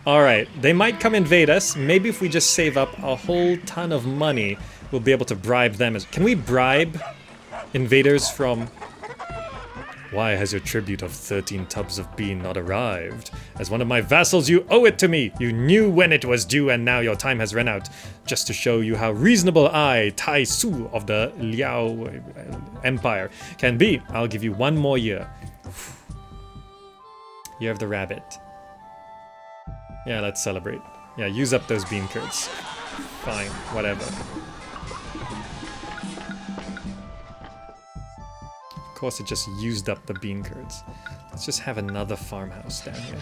Alright, they might come invade us. Maybe if we just save up a whole ton of money, we'll be able to bribe them. Can we bribe invaders from... Why has your tribute of 13 tubs of bean not arrived? As one of my vassals, you owe it to me! You knew when it was due and now your time has run out. Just to show you how reasonable I, Tai Su of the Liao Empire, can be, I'll give you one more year. Year of the Rabbit. Yeah, let's celebrate. Yeah, use up those bean curds. Fine, whatever. Of course it just used up the bean curds. Let's just have another farmhouse down here.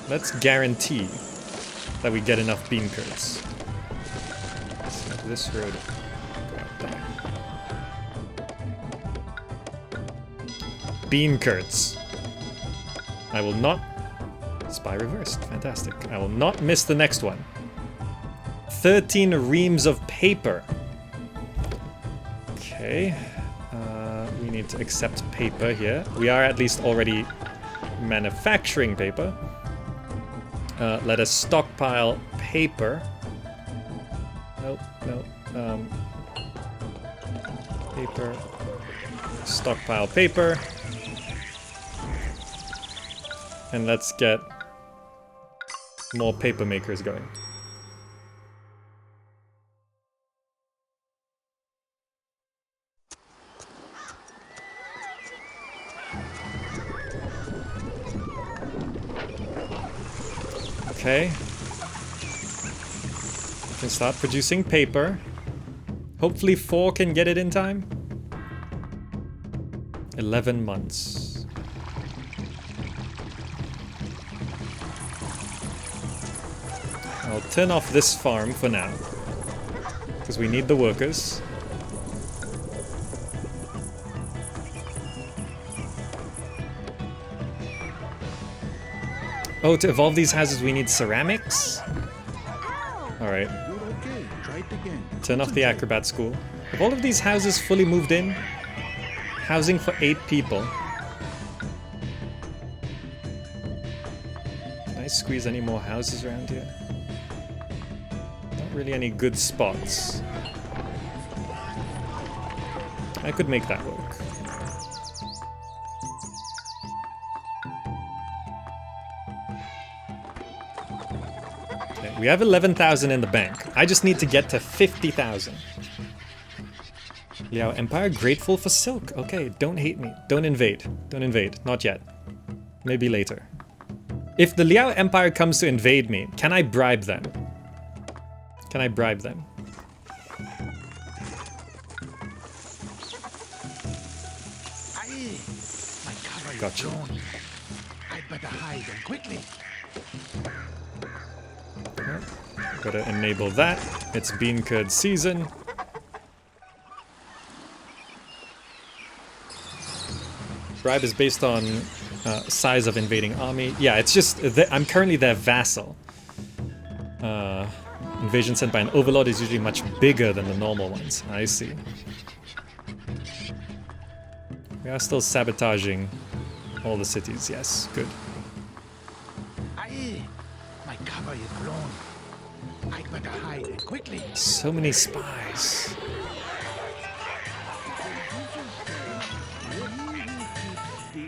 Let's guarantee that we get enough bean curds. So this road go out there. Bean curds. I will not... Spy reversed. Fantastic. I will not miss the next one. 13 reams of paper. Okay. We need to accept paper here. We are at least already manufacturing paper. Let us stockpile paper. Nope, nope. Paper. Stockpile paper. And let's get more paper makers going. Okay. Can start producing paper. Hopefully 4 can get it in time. 11 months. I'll turn off this farm for now, because we need the workers. Oh, to evolve these houses we need ceramics? Alright. Turn off the acrobat school. Have all of these houses fully moved in? Housing for 8 people. Can I squeeze any more houses around here? Not really any good spots. I could make that work. We have 11,000 in the bank. I just need to get to 50,000. Liao Empire grateful for silk. Okay, don't hate me. Don't invade. Don't invade. Not yet. Maybe later. If the Liao Empire comes to invade me, can I bribe them? Can I bribe them? Gotcha. I'd better hide them quickly. Gotta enable that. It's bean curd season. Bribe is based on size of invading army. Yeah, it's just I'm currently their vassal. Invasion sent by an overlord is usually much bigger than the normal ones. I see. We are still sabotaging all the cities. Yes, good. Aye, my cover is blown. I'd better hide it quickly. So many spies.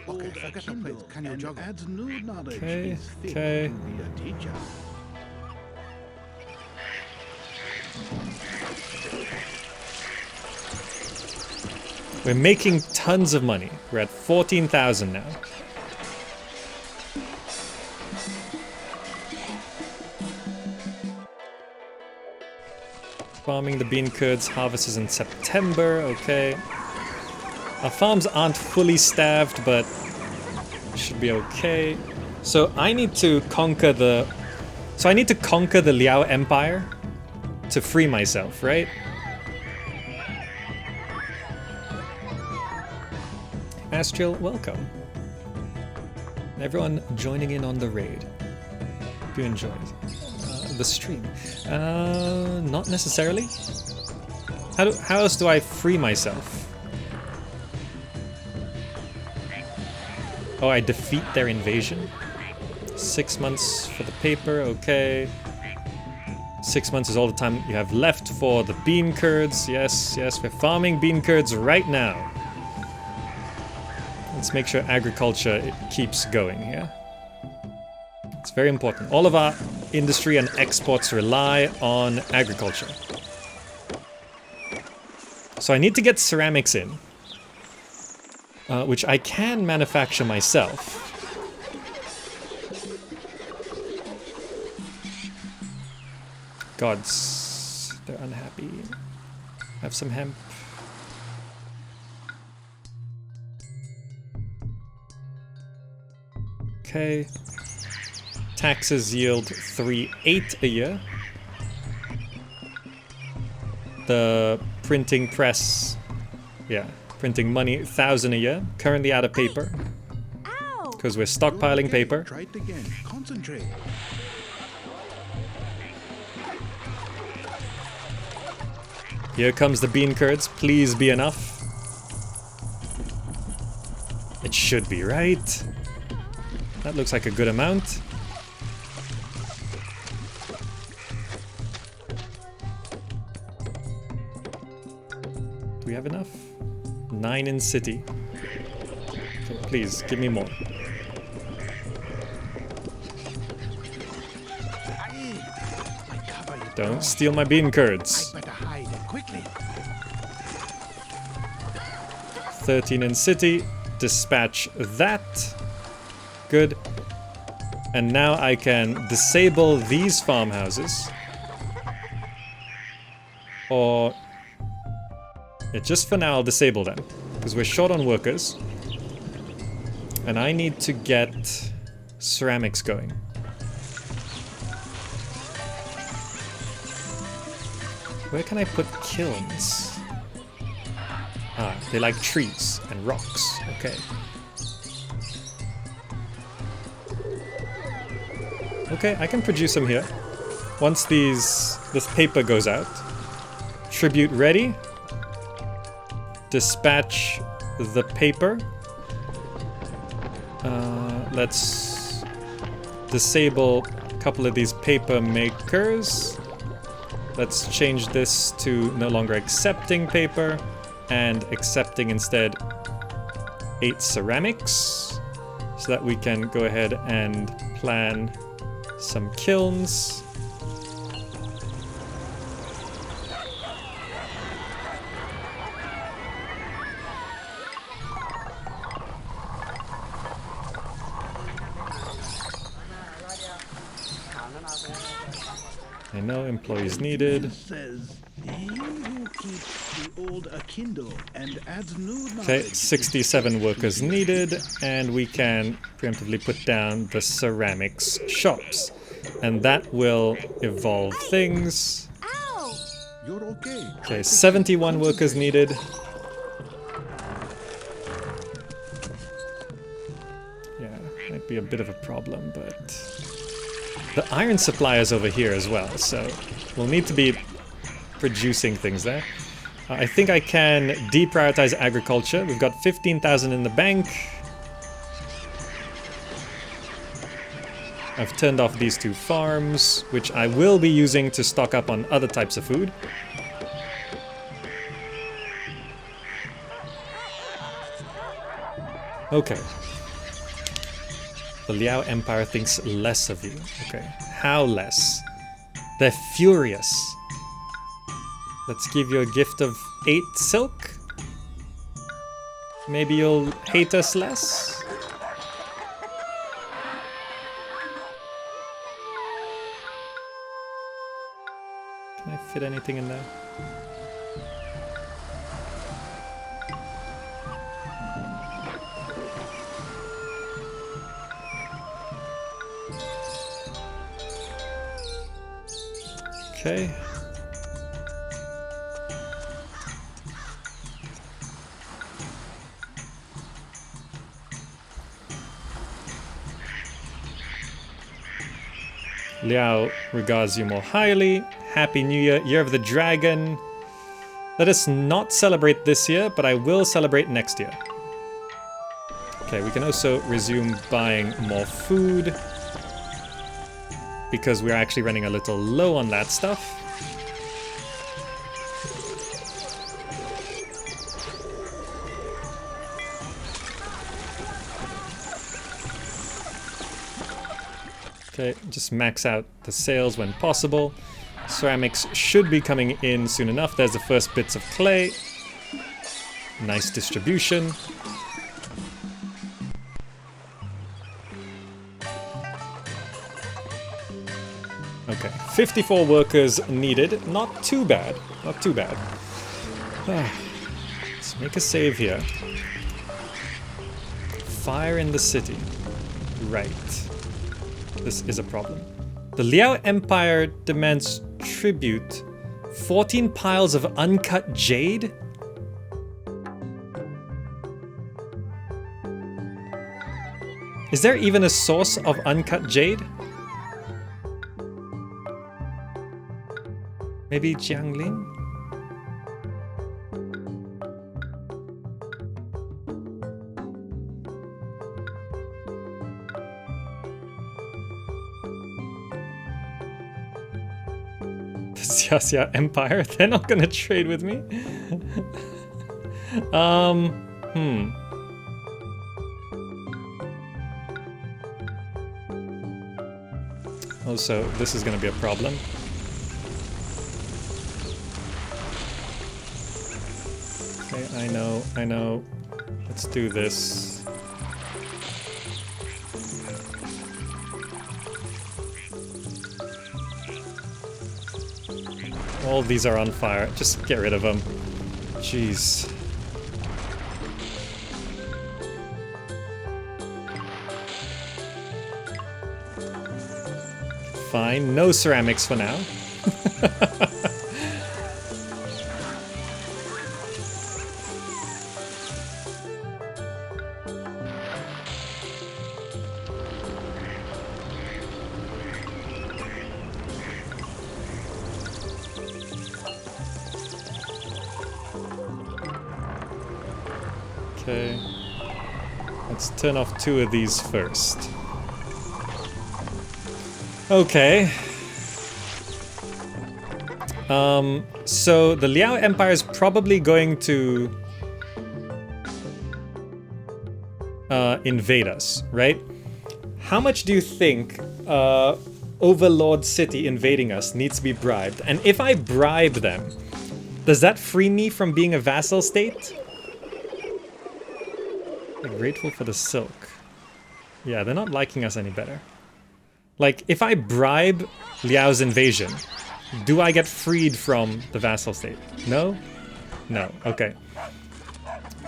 Okay, forget the place. Can you juggle? Adds new knowledge. Okay, okay. Be a teacher. We're making tons of money. We're at 14,000 now. Farming the bean curds, harvest is in September, okay. Our farms aren't fully staffed, but should be okay. So I need to conquer the... So I need to conquer the Liao Empire to free myself, right? Astral, welcome. Everyone joining in on the raid. Hope you enjoyed the stream. Not necessarily. How else do I free myself? Oh, I defeat their invasion. 6 months for the paper, okay. 6 months is all the time you have left for the bean curds. Yes, yes, we're farming bean curds right now. Let's make sure agriculture keeps going here. It's very important. All of our industry and exports rely on agriculture. So I need to get ceramics in, which I can manufacture myself. Gods, they're unhappy. Have some hemp. Okay. Taxes yield 3.8 a year. The printing press, yeah, printing money 1,000 a year. Currently out of paper because we're stockpiling paper. Try it again. Concentrate. Here comes the bean curds. Please be enough. It should be, right? That looks like a good amount. Do we have enough? 9 in city. Okay, please, give me more. Don't steal my bean curds. 13 in city. Dispatch that. Good. And now I can disable these farmhouses. Or... yeah, just for now I'll disable them. Because we're short on workers. And I need to get ceramics going. Where can I put kilns? Ah, they like trees and rocks. Okay. Okay, I can produce them here. Once this paper goes out. Tribute ready. Dispatch the paper. Let's disable a couple of these paper makers. Let's change this to no longer accepting paper and accepting instead 8 ceramics so that we can go ahead and plan some kilns. No employees needed. Says he who keeps the old akindle and adds new Okay, knowledge 67 workers needed, and we can preemptively put down the ceramics shops. And that will evolve things. You're okay. Okay, 71 workers needed. Yeah, might be a bit of a problem, but... the iron supply is over here as well, so we'll need to be producing things there. I think I can deprioritize agriculture. We've got 15,000 in the bank. I've turned off these 2 farms, which I will be using to stock up on other types of food. Okay. The Liao Empire thinks less of you. Okay. How less? They're furious. Let's give you a gift of 8 silk. Maybe you'll hate us less? Can I fit anything in there? Okay. Liao regards you more highly. Happy New Year, Year of the Dragon. Let us not celebrate this year, but I will celebrate next year. Okay, we can also resume buying more food, because we're actually running a little low on that stuff. Okay, just max out the sales when possible. Ceramics should be coming in soon enough. There's the first bits of clay. Nice distribution. Okay, 54 workers needed. Not too bad. Not too bad. Let's make a save here. Fire in the city. Right. This is a problem. The Liao Empire demands tribute. 14 piles of uncut jade? Is there even a source of uncut jade? Maybe Jiangling? The Xia Empire? They're not gonna trade with me? Also, this is gonna be a problem. Okay, I know. Let's do this. All of these are on fire. Just get rid of them. Jeez. Fine, no ceramics for now. Okay. Let's turn off 2 of these first. Okay. So the Liao Empire is probably going to invade us, right? How much do you think Overlord City invading us needs to be bribed? And if I bribe them, does that free me from being a vassal state? I'm grateful for the silk. Yeah, they're not liking us any better. Like, if I bribe Liao's invasion, do I get freed from the vassal state? No? No, okay.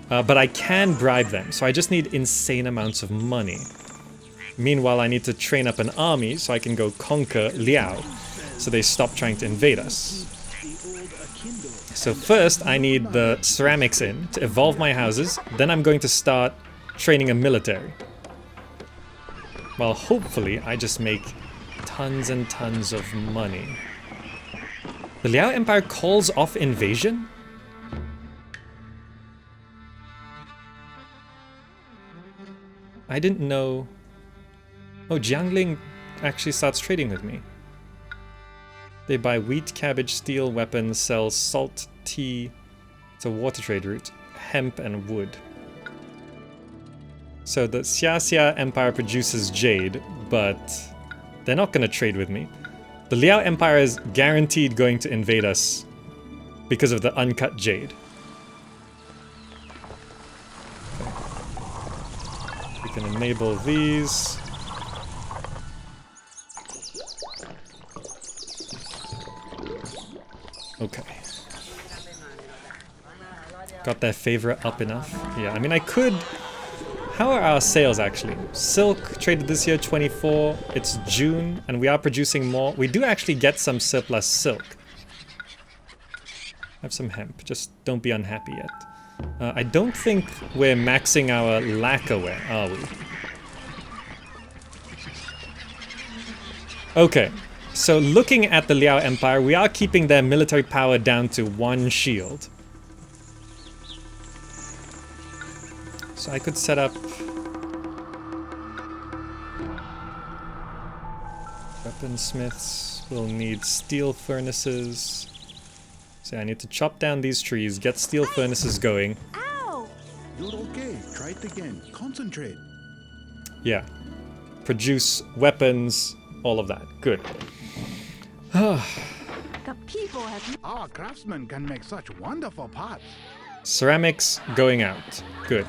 But I can bribe them, so I just need insane amounts of money. Meanwhile, I need to train up an army so I can go conquer Liao, so they stop trying to invade us. So first, I need the ceramics in to evolve my houses, then I'm going to start training a military. Well, hopefully, I just make tons and tons of money. The Liao Empire calls off invasion? I didn't know... Oh, Jiangling actually starts trading with me. They buy wheat, cabbage, steel, weapons, sell salt, tea. It's a water trade route. Hemp and wood. So the Xia Empire produces jade, but they're not going to trade with me. The Liao Empire is guaranteed going to invade us because of the uncut jade. Okay. We can enable these. Okay. Got their favorite up enough? Yeah, I mean I could... How are our sales actually? Silk traded this year 24, it's June, and we are producing more. We do actually get some surplus silk. Have some hemp, just don't be unhappy yet. I don't think we're maxing our lacquerware, are we? Okay, so looking at the Liao Empire, we are keeping their military power down to 1 shield. So I could set up weaponsmiths. We'll need steel furnaces. So I need to chop down these trees, get steel furnaces going. Ow! You're okay. Try it again. Concentrate. Yeah. Produce weapons, all of that. Good. The people have... Our craftsmen can make such wonderful pots. Ceramics going out. Good.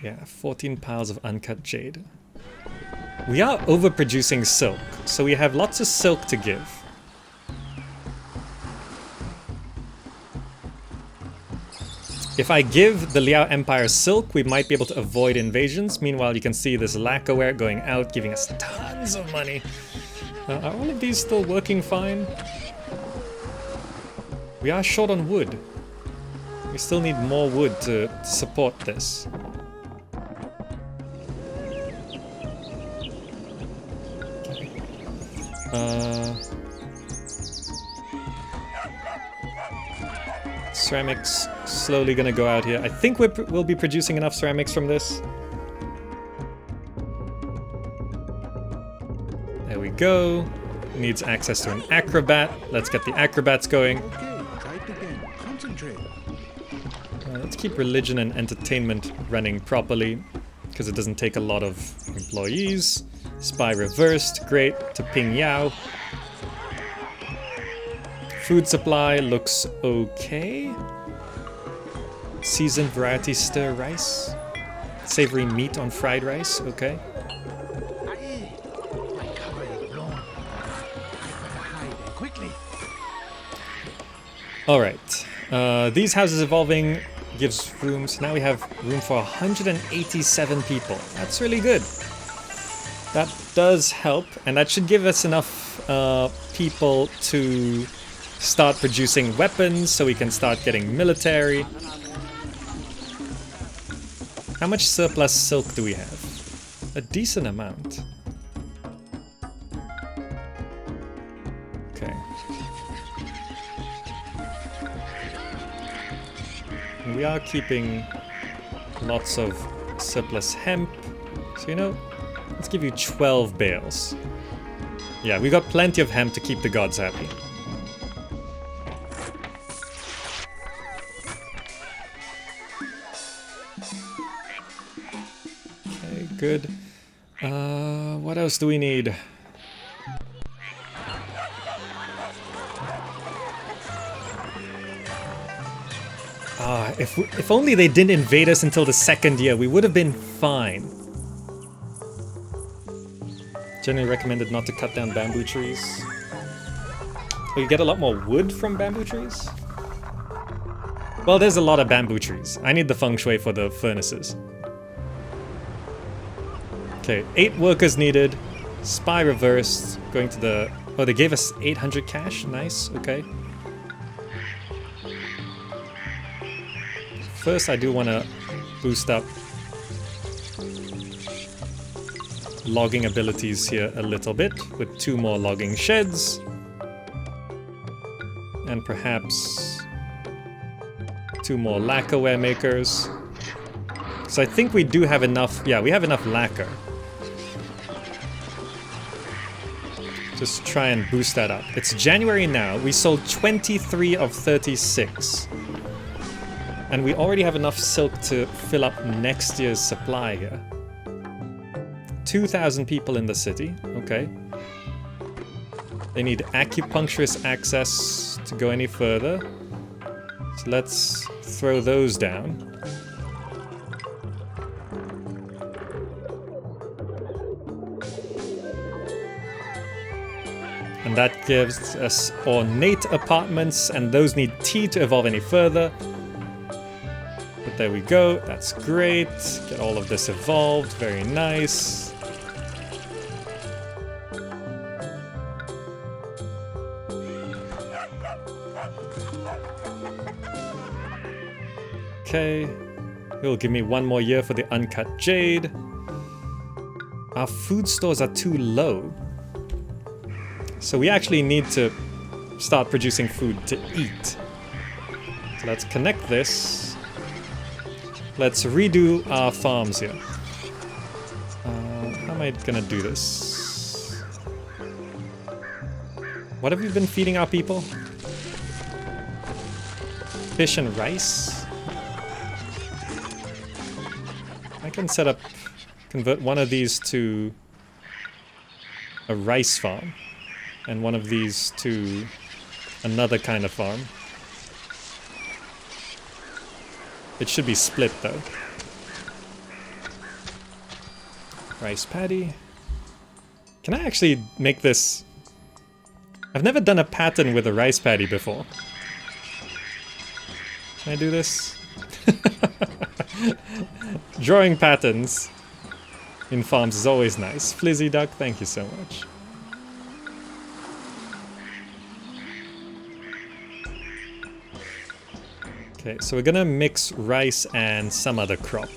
Yeah, 14 piles of uncut jade. We are overproducing silk, so we have lots of silk to give. If I give the Liao Empire silk, we might be able to avoid invasions. Meanwhile, you can see this lacquerware going out, giving us tons of money. Are all of these still working fine? We are short on wood. We still need more wood to support this. Ceramics slowly gonna go out here. I think we'll be producing enough ceramics from this. There we go. Needs access to an acrobat. Let's get the acrobats going. Okay, try it again. Concentrate. Let's keep religion and entertainment running properly, because it doesn't take a lot of employees. Spy reversed, great, to ping Yao. Food supply looks okay. Seasoned variety stir rice. Savory meat on fried rice, okay. Alright. These houses evolving gives room. So now we have room for 187 people. That's really good. That does help. And that should give us enough people to start producing weapons so we can start getting military. How much surplus silk do we have? A decent amount. Okay. And we are keeping lots of surplus hemp. So, you know, let's give you 12 bales. Yeah, we got plenty of hemp to keep the gods happy. Okay, good. What else do we need? If only they didn't invade us until the second year, we would have been fine. Generally recommended not to cut down bamboo trees. Oh, you get a lot more wood from bamboo trees? Well, there's a lot of bamboo trees. I need the feng shui for the furnaces. Okay, 8 workers needed. Spy reversed. Going to the... Oh, they gave us 800 cash? Nice, okay. First, I do want to boost up logging abilities here a little bit with 2 more logging sheds. And perhaps 2 more lacquerware makers. So I think we do have enough. Yeah, we have enough lacquer. Just try and boost that up. It's January now. We sold 23 of 36. And we already have enough silk to fill up next year's supply here. 2,000 people in the city. Okay. They need acupuncturist access to go any further. So let's throw those down. And that gives us ornate apartments, and those need tea to evolve any further. But there we go, that's great. Get all of this evolved, very nice. Okay, it'll give me 1 more year for the uncut jade. Our food stores are too low. So we actually need to start producing food to eat. So let's connect this. Let's redo our farms here. How am I gonna do this? What have we been feeding our people? Fish and rice? I can convert one of these to a rice farm. And one of these to another kind of farm. It should be split though. Rice paddy. Can I actually make this? I've never done a pattern with a rice paddy before. Can I do this? Drawing patterns in farms is always nice. Flizzy Duck, thank you so much. Okay, so we're gonna mix rice and some other crop.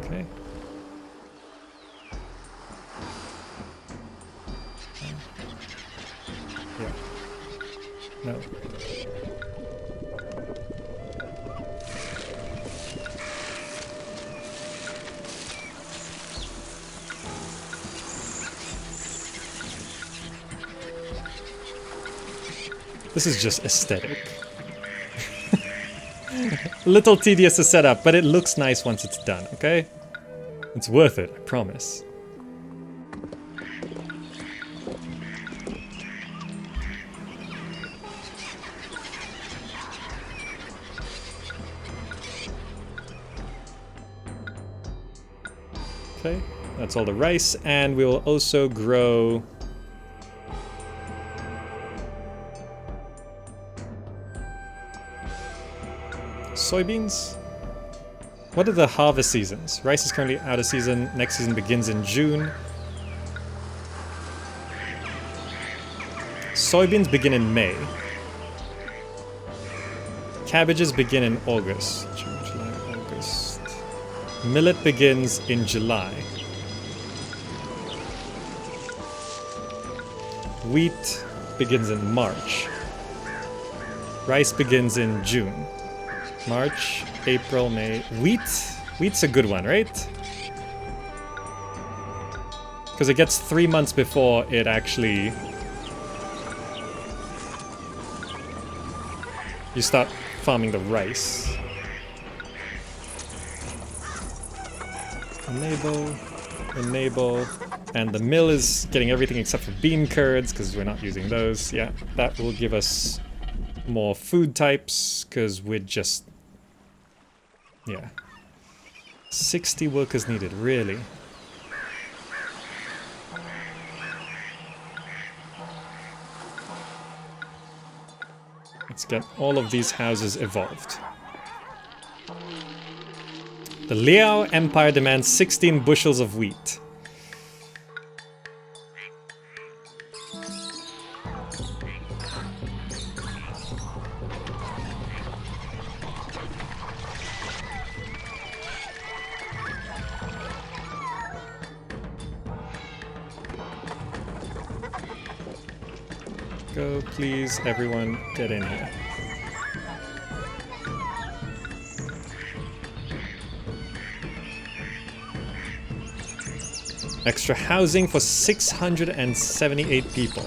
Okay. Yeah. No. This is just aesthetic. A little tedious to set up, but it looks nice once it's done, okay? It's worth it, I promise. Okay, That's all the rice, and we will also grow soybeans. What are the harvest seasons? Rice is currently out of season. Next season begins in June. Soybeans begin in May. Cabbages begin in August. June, July, August. Millet begins in July. Wheat begins in March. Rice begins in June. March, April, May. Wheat's a good one, right? Because it gets 3 months before it actually... You start farming the rice. Enable, and the mill is getting everything except for bean curds because we're not using those. Yeah, that will give us more food types because we're just... Yeah. 60 workers needed, really? Let's get all of these houses evolved. The Liao Empire demands 16 bushels of wheat. Go, please, everyone, get in here. Extra housing for 678 people.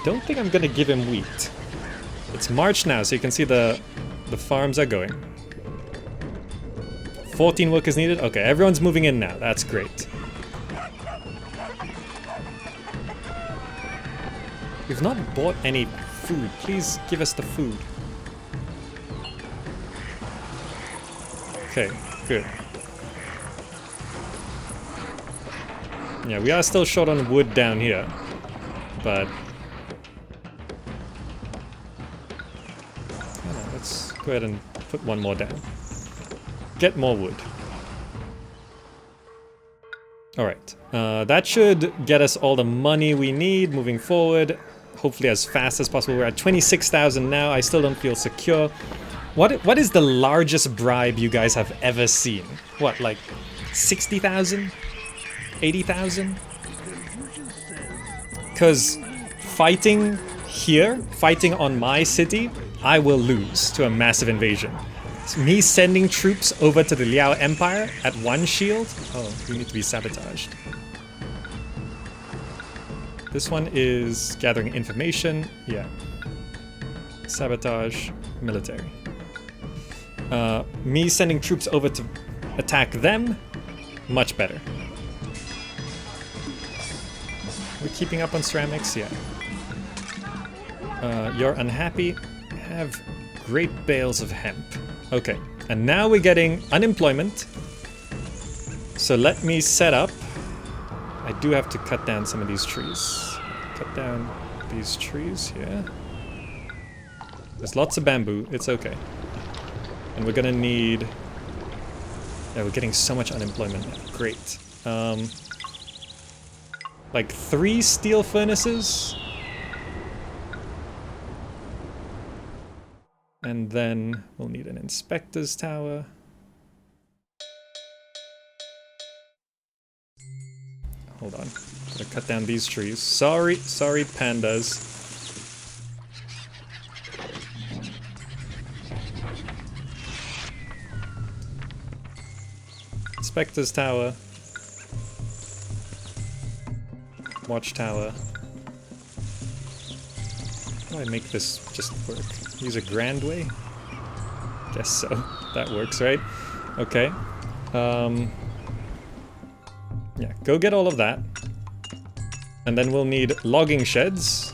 Don't think I'm gonna give him wheat. It's March now, so you can see the farms are going. 14 workers needed? Okay, everyone's moving in now. That's great. We've not bought any food. Please give us the food. Okay, good. Yeah, we are still short on wood down here, but... let's go ahead and put one more down. Get more wood. Alright, that should get us all the money we need moving forward. Hopefully as fast as possible. We're at 26,000 now. I still don't feel secure. What is the largest bribe you guys have ever seen? What, like 60,000? 80,000? Because fighting here, fighting on my city, I will lose to a massive invasion. Me sending troops over to the Liao Empire at one shield? Oh, we need to be sabotaged. This one is gathering information. Yeah. Sabotage, military. Me sending troops over to attack them? Much better. We're keeping up on ceramics? Yeah. You're unhappy? Have great bales of hemp. Okay, and now we're getting unemployment. So let me set up. I do have to cut down some of these trees. Cut down these trees here. There's lots of bamboo, it's okay. And we're gonna need... Yeah, we're getting so much unemployment now. Great. Like 3 steel furnaces. And then we'll need an inspector's tower. Hold on. Gotta cut down these trees. Sorry, pandas. Inspector's tower. Watchtower. How do I make this just work? Use a grand way? Guess so. That works, right? Okay. Yeah, go get all of that. And then we'll need logging sheds.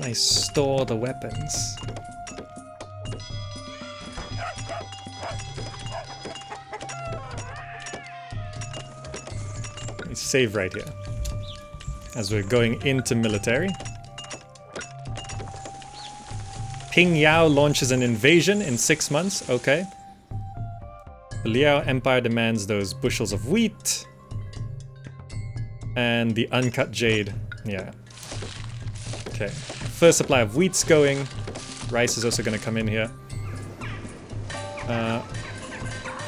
I store the weapons? Let me save right here. As we're going into military. Ping Yao launches an invasion in 6 months. Okay. The Liao Empire demands those bushels of wheat. And the uncut jade. Yeah. Okay. First supply of wheat's going. Rice is also going to come in here.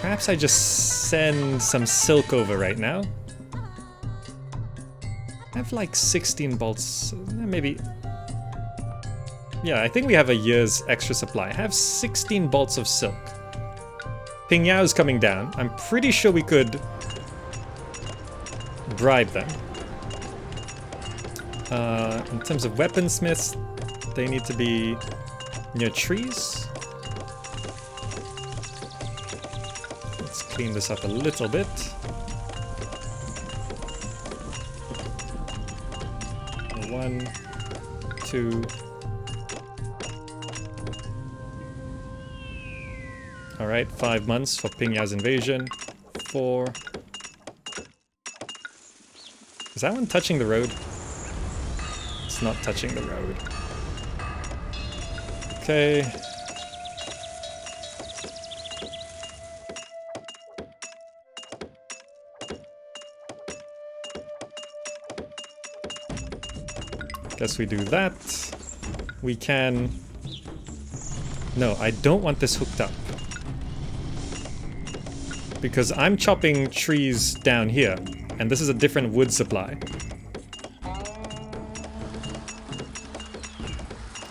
Perhaps I just send some silk over right now. I have like 16 bolts. Maybe. Yeah, I think we have a year's extra supply. I have 16 bolts of silk. Ping Yao is coming down. I'm pretty sure we could bribe them. In terms of weaponsmiths, they need to be near trees. Let's clean this up a little bit. One, two. Alright, 5 months for Ping Yao's invasion. 4. Is that one touching the road? It's not touching the road. Okay. Guess we do that. We can... No, I don't want this hooked up. Because I'm chopping trees down here, and this is a different wood supply.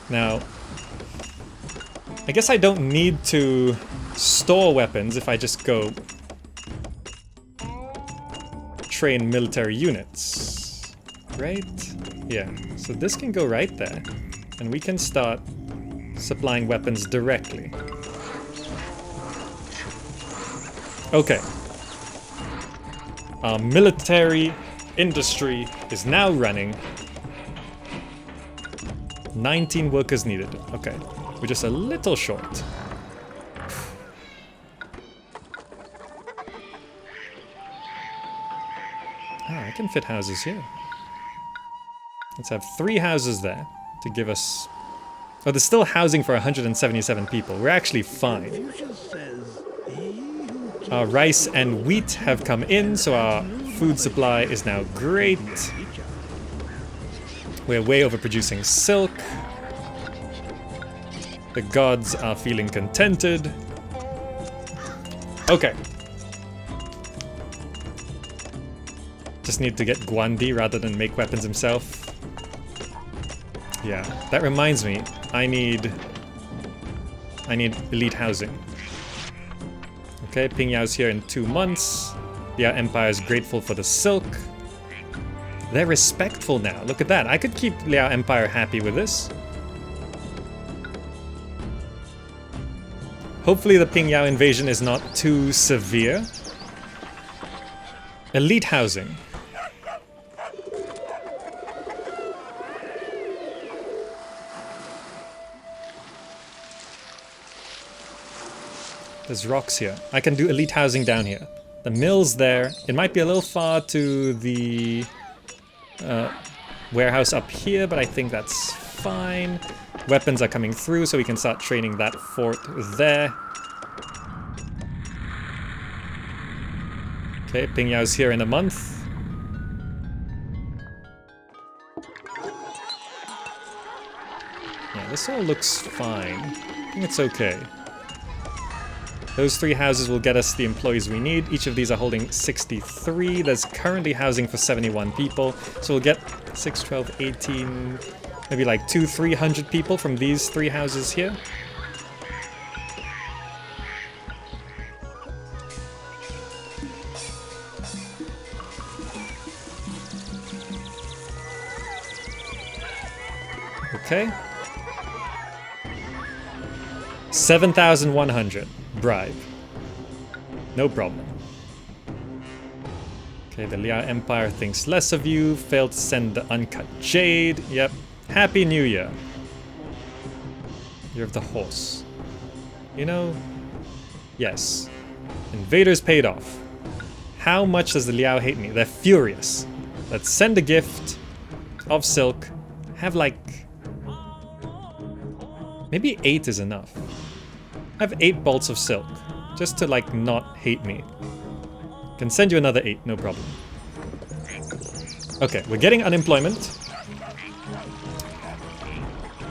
Now, I guess I don't need to store weapons if I just go train military units, right? Yeah, so this can go right there, and we can start supplying weapons directly. Okay. Our military industry is now running. 19 workers needed. Okay. We're just a little short. Ah, I can fit houses here. Let's have 3 houses there to give us... Oh, there's still housing for 177 people. We're actually fine. Our rice and wheat have come in, so our food supply is now great. We're way overproducing silk. The gods are feeling contented. Okay. Just need to get Guandi rather than make weapons himself. Yeah, that reminds me. I need elite housing. Okay, Ping Yao's here in 2 months. The Empire is grateful for the silk. They're respectful now. Look at that. I could keep Liao Empire happy with this. Hopefully the Ping Yao invasion is not too severe. Elite housing. There's rocks here. I can do elite housing down here. The mill's there. It might be a little far to the warehouse up here, but I think that's fine. Weapons are coming through, so we can start training that fort there. Okay, Ping Yao's here in a month. Yeah, this all looks fine. I think it's okay. Those 3 houses will get us the employees we need. Each of these are holding 63. There's currently housing for 71 people. So we'll get 6, 12, 18, maybe like 200-300 people from these 3 houses here. Okay. 7,100. Bribe. No problem. Okay, the Liao Empire thinks less of you. Failed to send the uncut jade. Yep. Happy New Year. Year of the Horse. You know, yes. Invaders paid off. How much does the Liao hate me? They're furious. Let's send a gift of silk. Have like... maybe 8 is enough. Have 8 bolts of silk. Just to like not hate me. Can send you another 8, no problem. Okay, we're getting unemployment.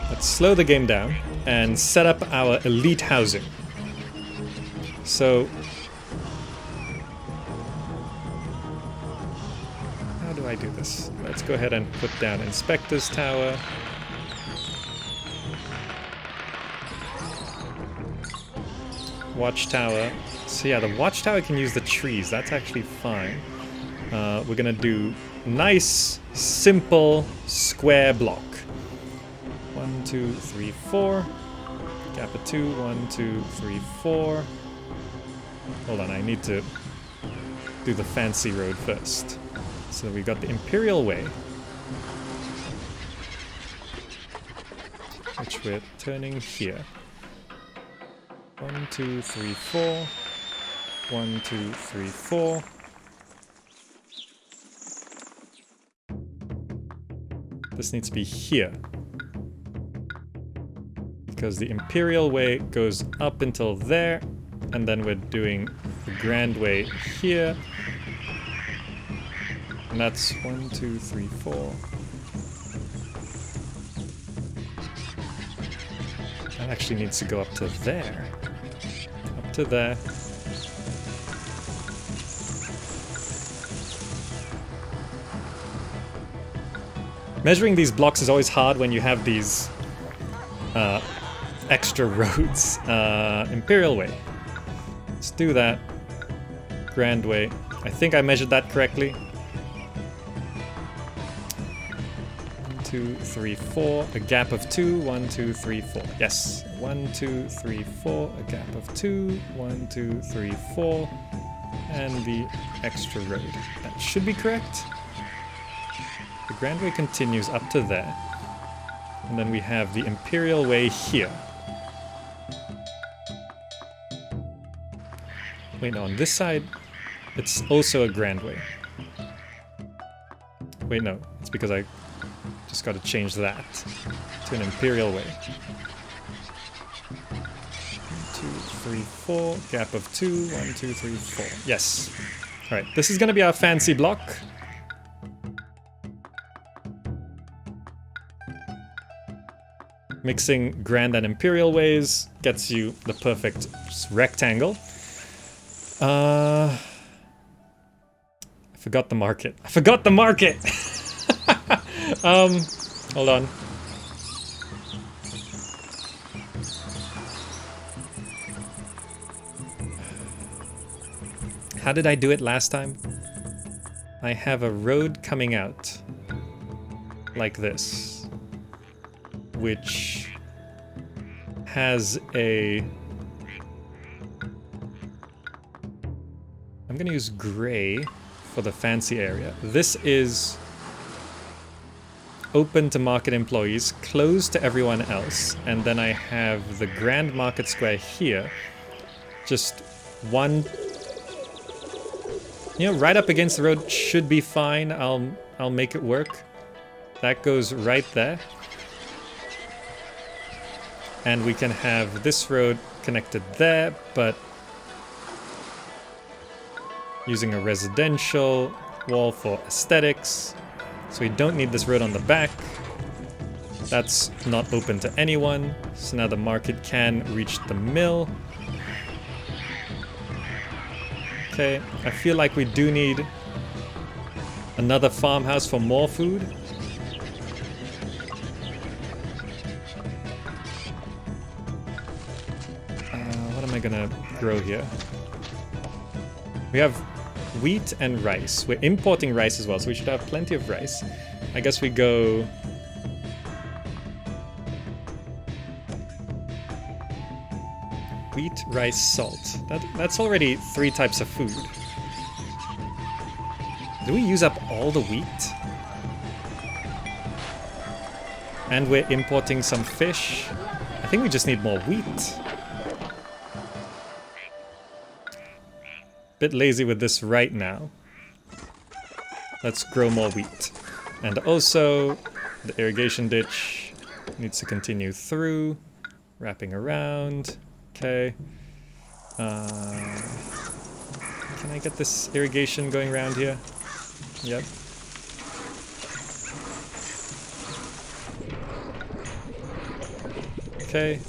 Let's slow the game down and set up our elite housing. So... how do I do this? Let's go ahead and put down Inspector's Tower. Watchtower. So yeah, the watchtower can use the trees. That's actually fine. We're gonna do nice, simple, square block. 1, 2, 3, 4. Gap of 2. 1, 2, 3, 4. Hold on, I need to do the fancy road first. So we got the Imperial Way, which we're turning here. 1, 2, 3, 4. 1, 2, 3, 4. This needs to be here. Because the Imperial Way goes up until there, and then we're doing the Grand Way here. And that's 1, 2, 3, 4. That actually needs to go up to there. Up to there. Measuring these blocks is always hard when you have these extra roads. Imperial Way. Let's do that. Grand Way. I think I measured that correctly. 1, 2, 3, 4. A gap of 2. 1, 2, 3, 4. Yes. 1, 2, 3, 4. A gap of 2. 1, 2, 3, 4. And the extra road. That should be correct. The Grand Way continues up to there. And then we have the Imperial Way here. Wait, no, on this side, it's also a Grand Way. Wait, no, it's because I just got to change that to an Imperial Way. 1, 2, 3, 4, gap of 2, 1, 2, 3, 4. Yes. Alright, this is going to be our fancy block. Mixing Grand and Imperial Ways gets you the perfect rectangle. I forgot the market. I forgot the market! Hold on. How did I do it last time? I have a road coming out like this, which has a... I'm gonna use gray for the fancy area. This is open to market employees, closed to everyone else, and then I have the Grand Market Square here. Just one... you know, right up against the road should be fine. I'll make it work. That goes right there. And we can have this road connected there, but using a residential wall for aesthetics. So we don't need this road on the back. That's not open to anyone. So now the market can reach the mill. Okay, I feel like we do need another farmhouse for more food. What am I gonna grow here? We have wheat and rice. We're importing rice as well, so we should have plenty of rice. I guess we go... wheat, rice, salt. That's already 3 types of food. Do we use up all the wheat? And we're importing some fish. I think we just need more wheat. Bit lazy with this right now. Let's grow more wheat. And also, the irrigation ditch needs to continue through, wrapping around. Okay. Can I get this irrigation going around here? Yep. Okay.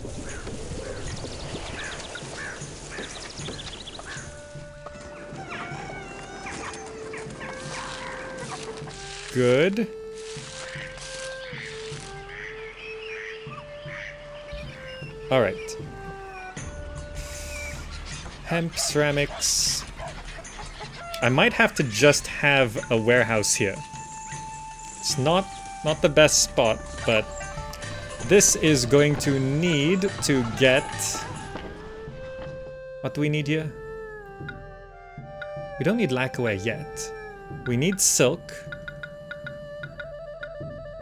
Good. All right. Hemp, ceramics. I might have to just have a warehouse here. It's not the best spot, but this is going to need to get... What do we need here? We don't need lacquer yet. We need silk.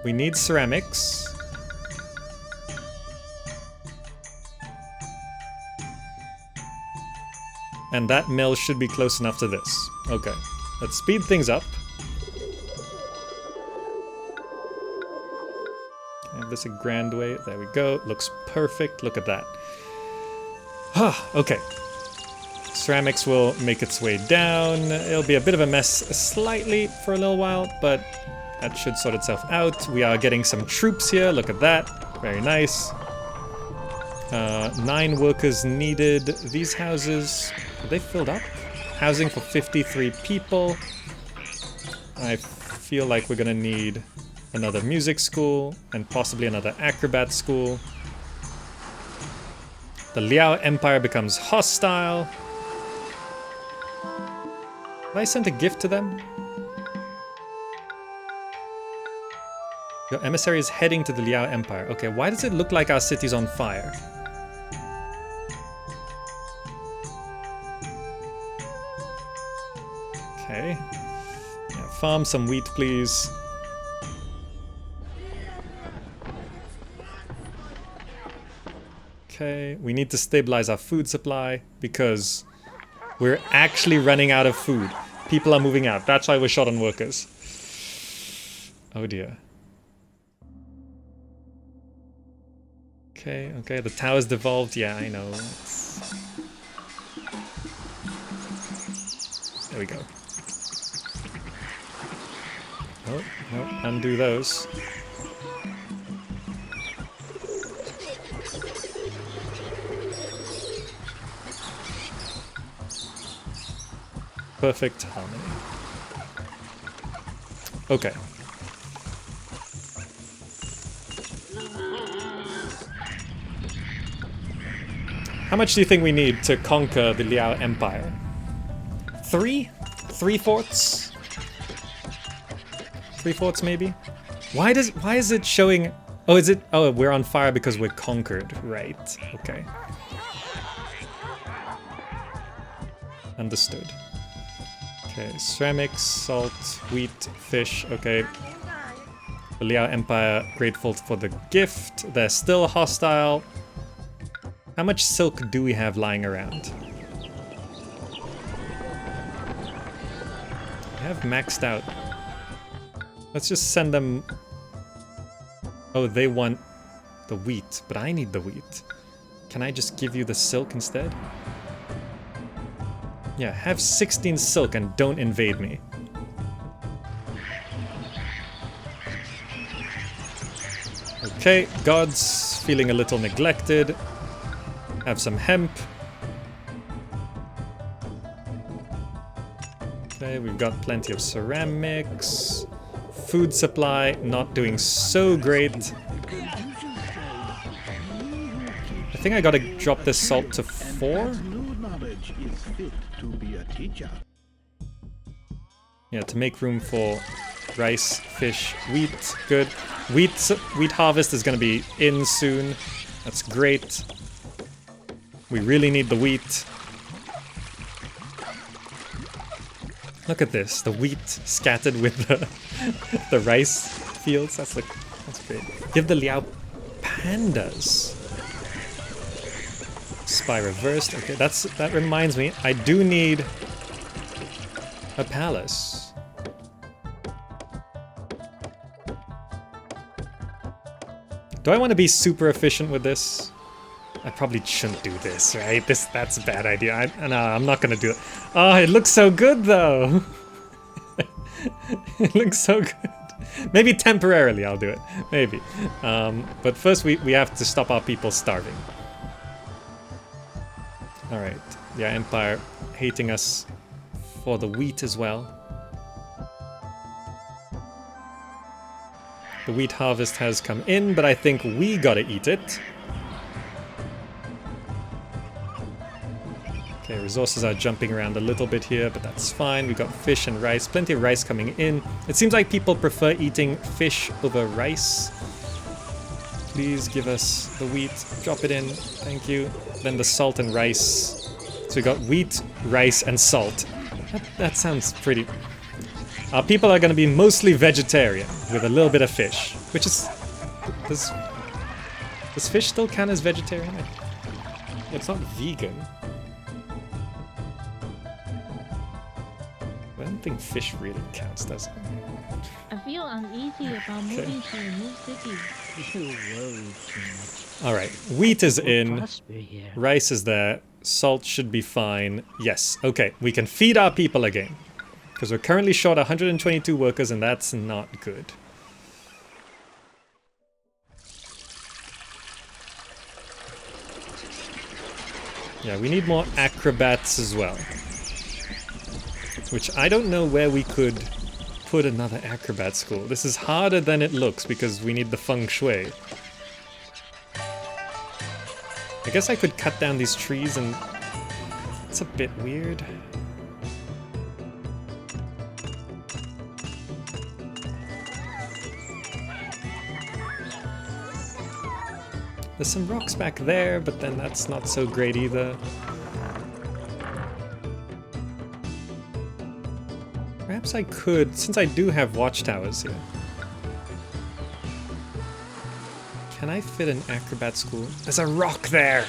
We need ceramics. And that mill should be close enough to this. Okay, let's speed things up. Have this a grand way. There we go. Looks perfect. Look at that. Okay. Ceramics will make its way down. It'll be a bit of a mess slightly for a little while, but that should sort itself out. We are getting some troops here. Look at that. Very nice. 9 workers needed. These houses, are they filled up? Housing for 53 people. I feel like we're gonna need another music school and possibly another acrobat school. The Liao Empire becomes hostile. Have I sent a gift to them? Your emissary is heading to the Liao Empire. Okay, why does it look like our city's on fire? Okay. Yeah, farm some wheat, please. Okay, we need to stabilize our food supply because we're actually running out of food. People are moving out. That's why we're short on workers. Oh dear. Okay, okay, the tower's devolved. Yeah, I know. There we go. Oh, no, undo those. Perfect harmony. Okay. How much do you think we need to conquer the Liao Empire? 3? 3 forts? 3 forts maybe? Why is it showing... Oh, is it... Oh, we're on fire because we're conquered. Right. Okay. Understood. Okay, ceramics, salt, wheat, fish. Okay. The Liao Empire, grateful for the gift. They're still hostile. How much silk do we have lying around? We have maxed out. Let's just send them... Oh, they want the wheat, but I need the wheat. Can I just give you the silk instead? Yeah, have 16 silk and don't invade me. Okay, gods feeling a little neglected. Have some hemp. Okay, we've got plenty of ceramics. Food supply not doing so great. I think I gotta drop this salt to 4. Yeah, to make room for rice, fish, wheat. Good. Wheat harvest is gonna be in soon. That's great. We really need the wheat. Look at this, the wheat scattered with the rice fields. That's great. Give the Liao pandas. Spy reversed. Okay, that reminds me. I do need a palace. Do I want to be super efficient with this? I probably shouldn't do this, right? That's a bad idea. No, I'm not gonna do it. Oh, it looks so good though. It looks so good. Maybe temporarily I'll do it. Maybe. But first we have to stop our people starving. Alright. Yeah, Empire hating us for the wheat as well. The wheat harvest has come in, but I think we gotta eat it. Okay, resources are jumping around a little bit here, but that's fine. We got fish and rice, plenty of rice coming in. It seems like people prefer eating fish over rice. Please give us the wheat, drop it in, thank you. Then the salt and rice. So we got wheat, rice, and salt. That sounds pretty... Our people are going to be mostly vegetarian, with a little bit of fish, which is... Does fish still count as vegetarian? It's not vegan. I don't think fish really counts, does it? I feel uneasy about moving to a new city. You worry too much. Alright, wheat is in, Prosper here. rice is there, salt should be fine. Yes, okay, we can feed our people again. Because we're currently short 122 workers and that's not good. Yeah, we need more acrobats as well. Which I don't know where we could put another acrobat school. This is harder than it looks because we need the Feng Shui. I guess I could cut down these trees and... It's a bit weird. There's some rocks back there, but then that's not so great either. Perhaps I could, since I do have watchtowers here. Can I fit an acrobat school? There's a rock there!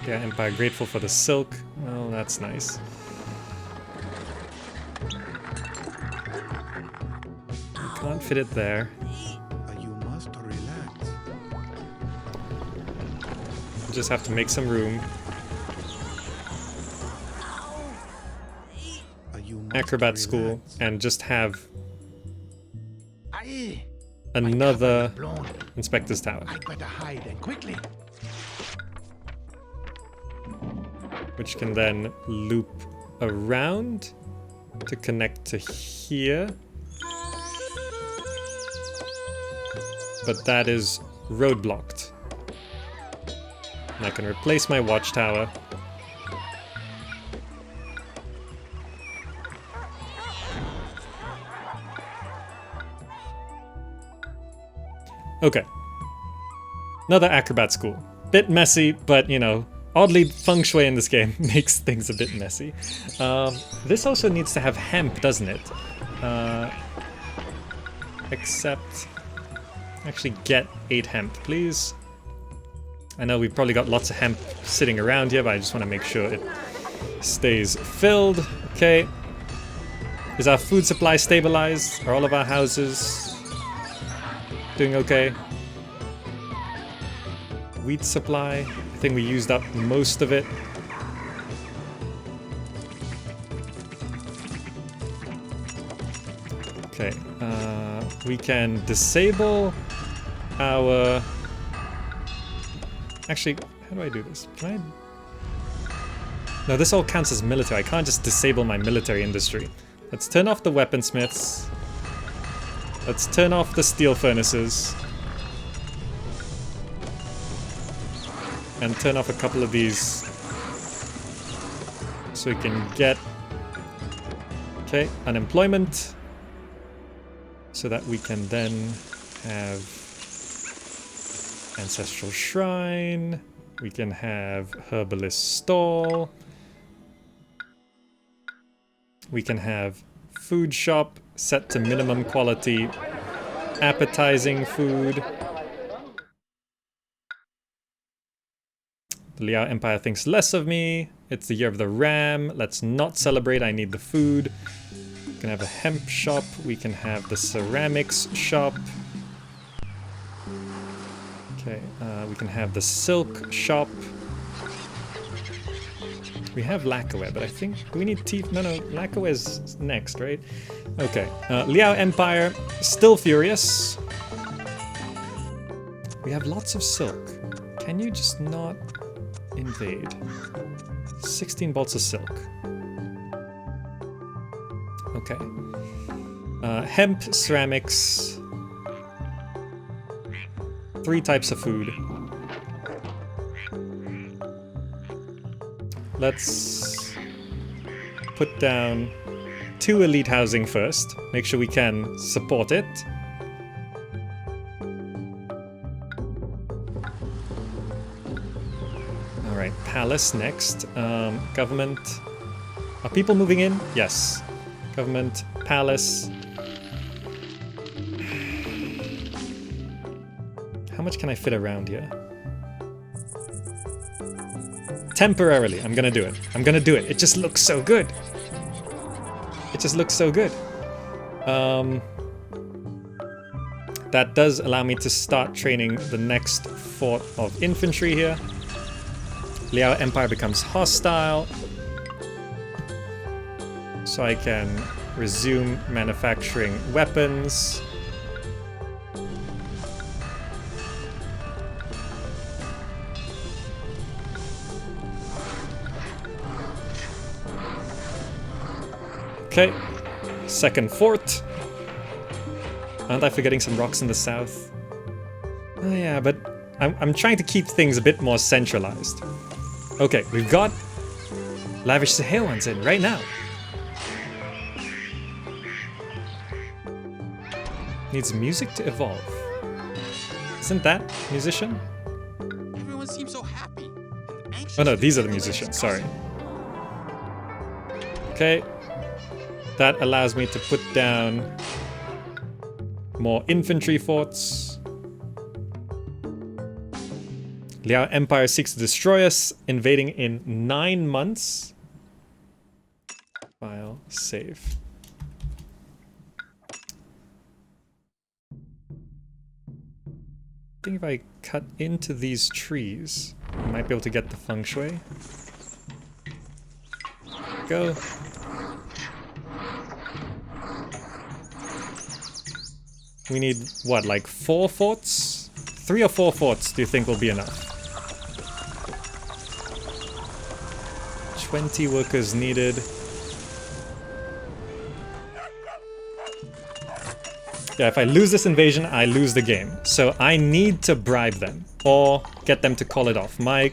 Yeah, Empire grateful for the silk. Oh, that's nice. Can't fit it there. You must relax. Just have to make some room. Acrobat school and just have another inspector's tower, I better hide and quickly. which can then loop around to connect to here. But that is roadblocked. And I can replace my watchtower. Okay. Another acrobat school. Bit messy, but you know, oddly feng shui in this game makes things a bit messy. This also needs to have hemp, doesn't it? Except... Actually get 8 hemp, please. I know we've probably got lots of hemp sitting around here, but I just want to make sure it stays filled. Okay. Is our food supply stabilized? Are all of our houses doing okay? Wheat supply. I think we used up most of it. Okay. We can disable our... Actually, how do I do this? Can I... No, this all counts as military. I can't just disable my military industry. Let's turn off the weaponsmiths. Let's turn off the steel furnaces. And turn off a couple of these. So we can get... Okay, unemployment. So that we can then have Ancestral Shrine. We can have Herbalist Stall. We can have Food Shop set to minimum quality. Appetizing food. Liao Empire thinks less of me. It's the year of the ram. Let's not celebrate. I need the food. We can have a hemp shop. We can have the ceramics shop. Okay, we can have the silk shop. We have lacquerware, but I think... Do we need teeth? No, lacquerware is next, right? Okay, Liao Empire, still furious. We have lots of silk. Can you just not invade? 16 bolts of silk. Okay. Hemp, ceramics. 3 types of food. Let's put down 2 elite housing first. Make sure we can support it. Alright, palace next. Government. Are people moving in? Yes. Government, palace. How much can I fit around here? Temporarily, I'm gonna do it. I'm gonna do it. It just looks so good. It just looks so good. That does allow me to start training the next fort of infantry here. Liao Empire becomes hostile. So I can resume manufacturing weapons. Okay, second fort. Aren't I forgetting some rocks in the south? Oh yeah, but I'm trying to keep things a bit more centralized. Okay, we've got Lavish Sahewans in right now. Needs music to evolve. Isn't that musician? Everyone seems so happy and anxious. Oh no, these are the musicians, sorry. Okay. That allows me to put down more infantry forts. Liao Empire seeks to destroy us, invading in 9 months. File, save. I think if I cut into these trees, I might be able to get the feng shui. Go. We need, what, like 4 forts? 3 or 4 forts do you think will be enough? 20 workers needed. Yeah, if I lose this invasion, I lose the game. So I need to bribe them, or get them to call it off. Are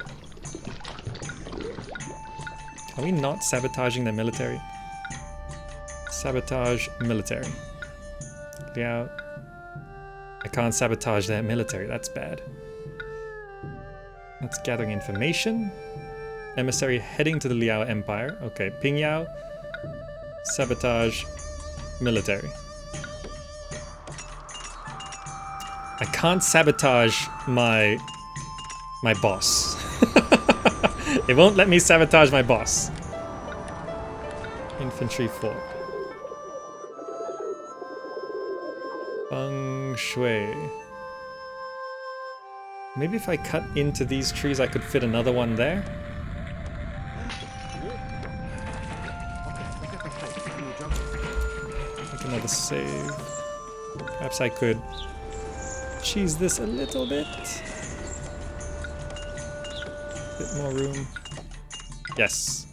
we not sabotaging their military? Sabotage military. Yeah. I can't sabotage their military, that's bad. That's gathering information. Emissary heading to the Liao Empire. Okay, Pingyao. Sabotage military. I can't sabotage my boss. It won't let me sabotage my boss. Infantry fort. Feng Shui. Maybe if I cut into these trees, I could fit another one there. Make another save. Perhaps I could cheese this a little bit. Bit more room. Yes.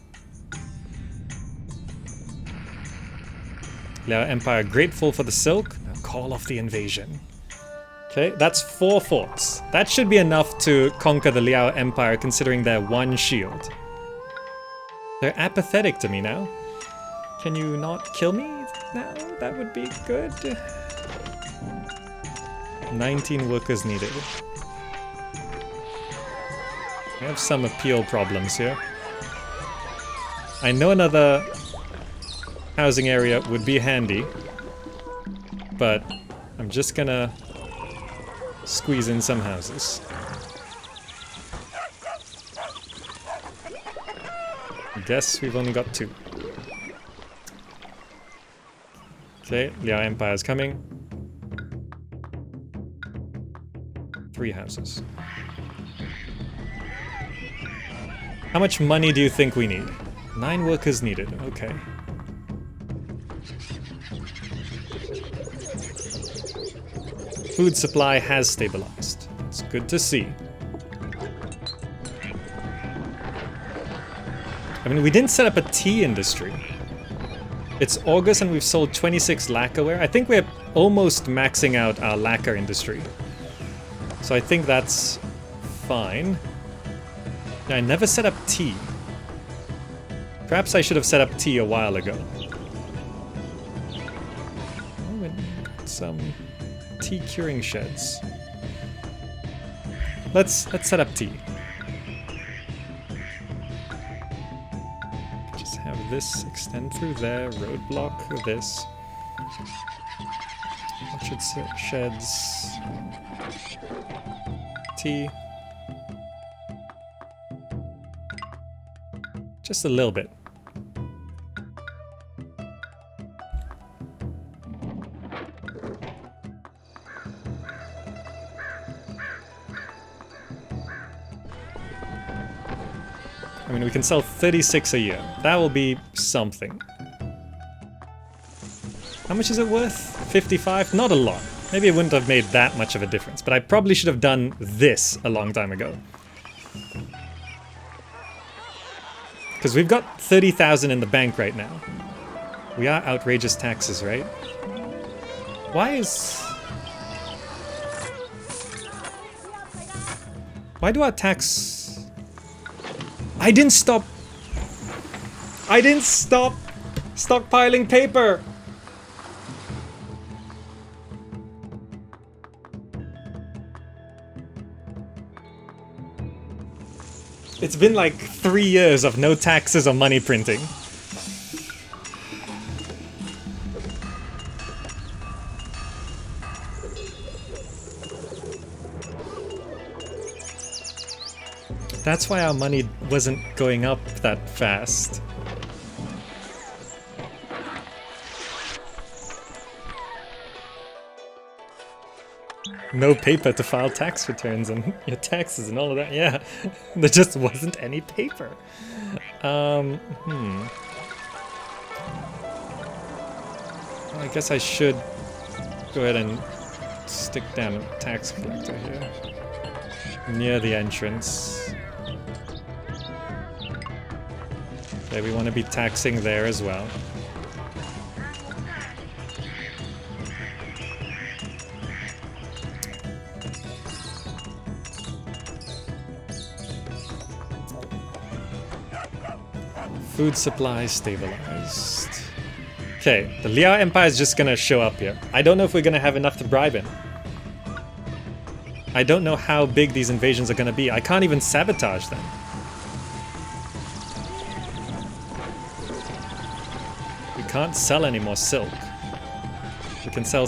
Liao Empire grateful for the silk. Now call off the invasion. Okay, that's 4 forts. That should be enough to conquer the Liao Empire considering their 1 shield. They're apathetic to me now. Can you not kill me now? That would be good. 19 workers needed. I have some appeal problems here. I know another housing area would be handy, but I'm just gonna squeeze in some houses. guess we've only got 2. Okay, Liao Empire is coming. 3 houses. How much money do you think we need? 9 workers needed, okay. Food supply has stabilized. It's good to see. I mean, we didn't set up a tea industry. It's August and we've sold 26 lacquerware. I think we're almost maxing out our lacquer industry. So I think that's fine. I never set up tea. Perhaps I should have set up tea a while ago. Oh, and some tea curing sheds. Let's set up tea. Just have this extend through there, roadblock this. Orchard sheds. Tea. Just a little bit. I mean, we can sell 36 a year. That will be something. How much is it worth? 55? Not a lot. Maybe it wouldn't have made that much of a difference, but I probably should have done this a long time ago. Because we've got 30,000 in the bank right now. We are outrageous taxes, right? Why do our tax... I didn't stop stockpiling paper! It's been like 3 years of no taxes or money printing. That's why our money wasn't going up that fast. No paper to file tax returns and your taxes and all of that. Yeah, there just wasn't any paper. Well, I guess I should go ahead and stick down a tax collector here. Near the entrance. Okay, we want to be taxing there as well. Food supply stabilized. Okay, the Liao Empire is just gonna show up here. I don't know if we're gonna have enough to bribe him. I don't know how big these invasions are gonna be. I can't even sabotage them. We can't sell any more silk. We can sell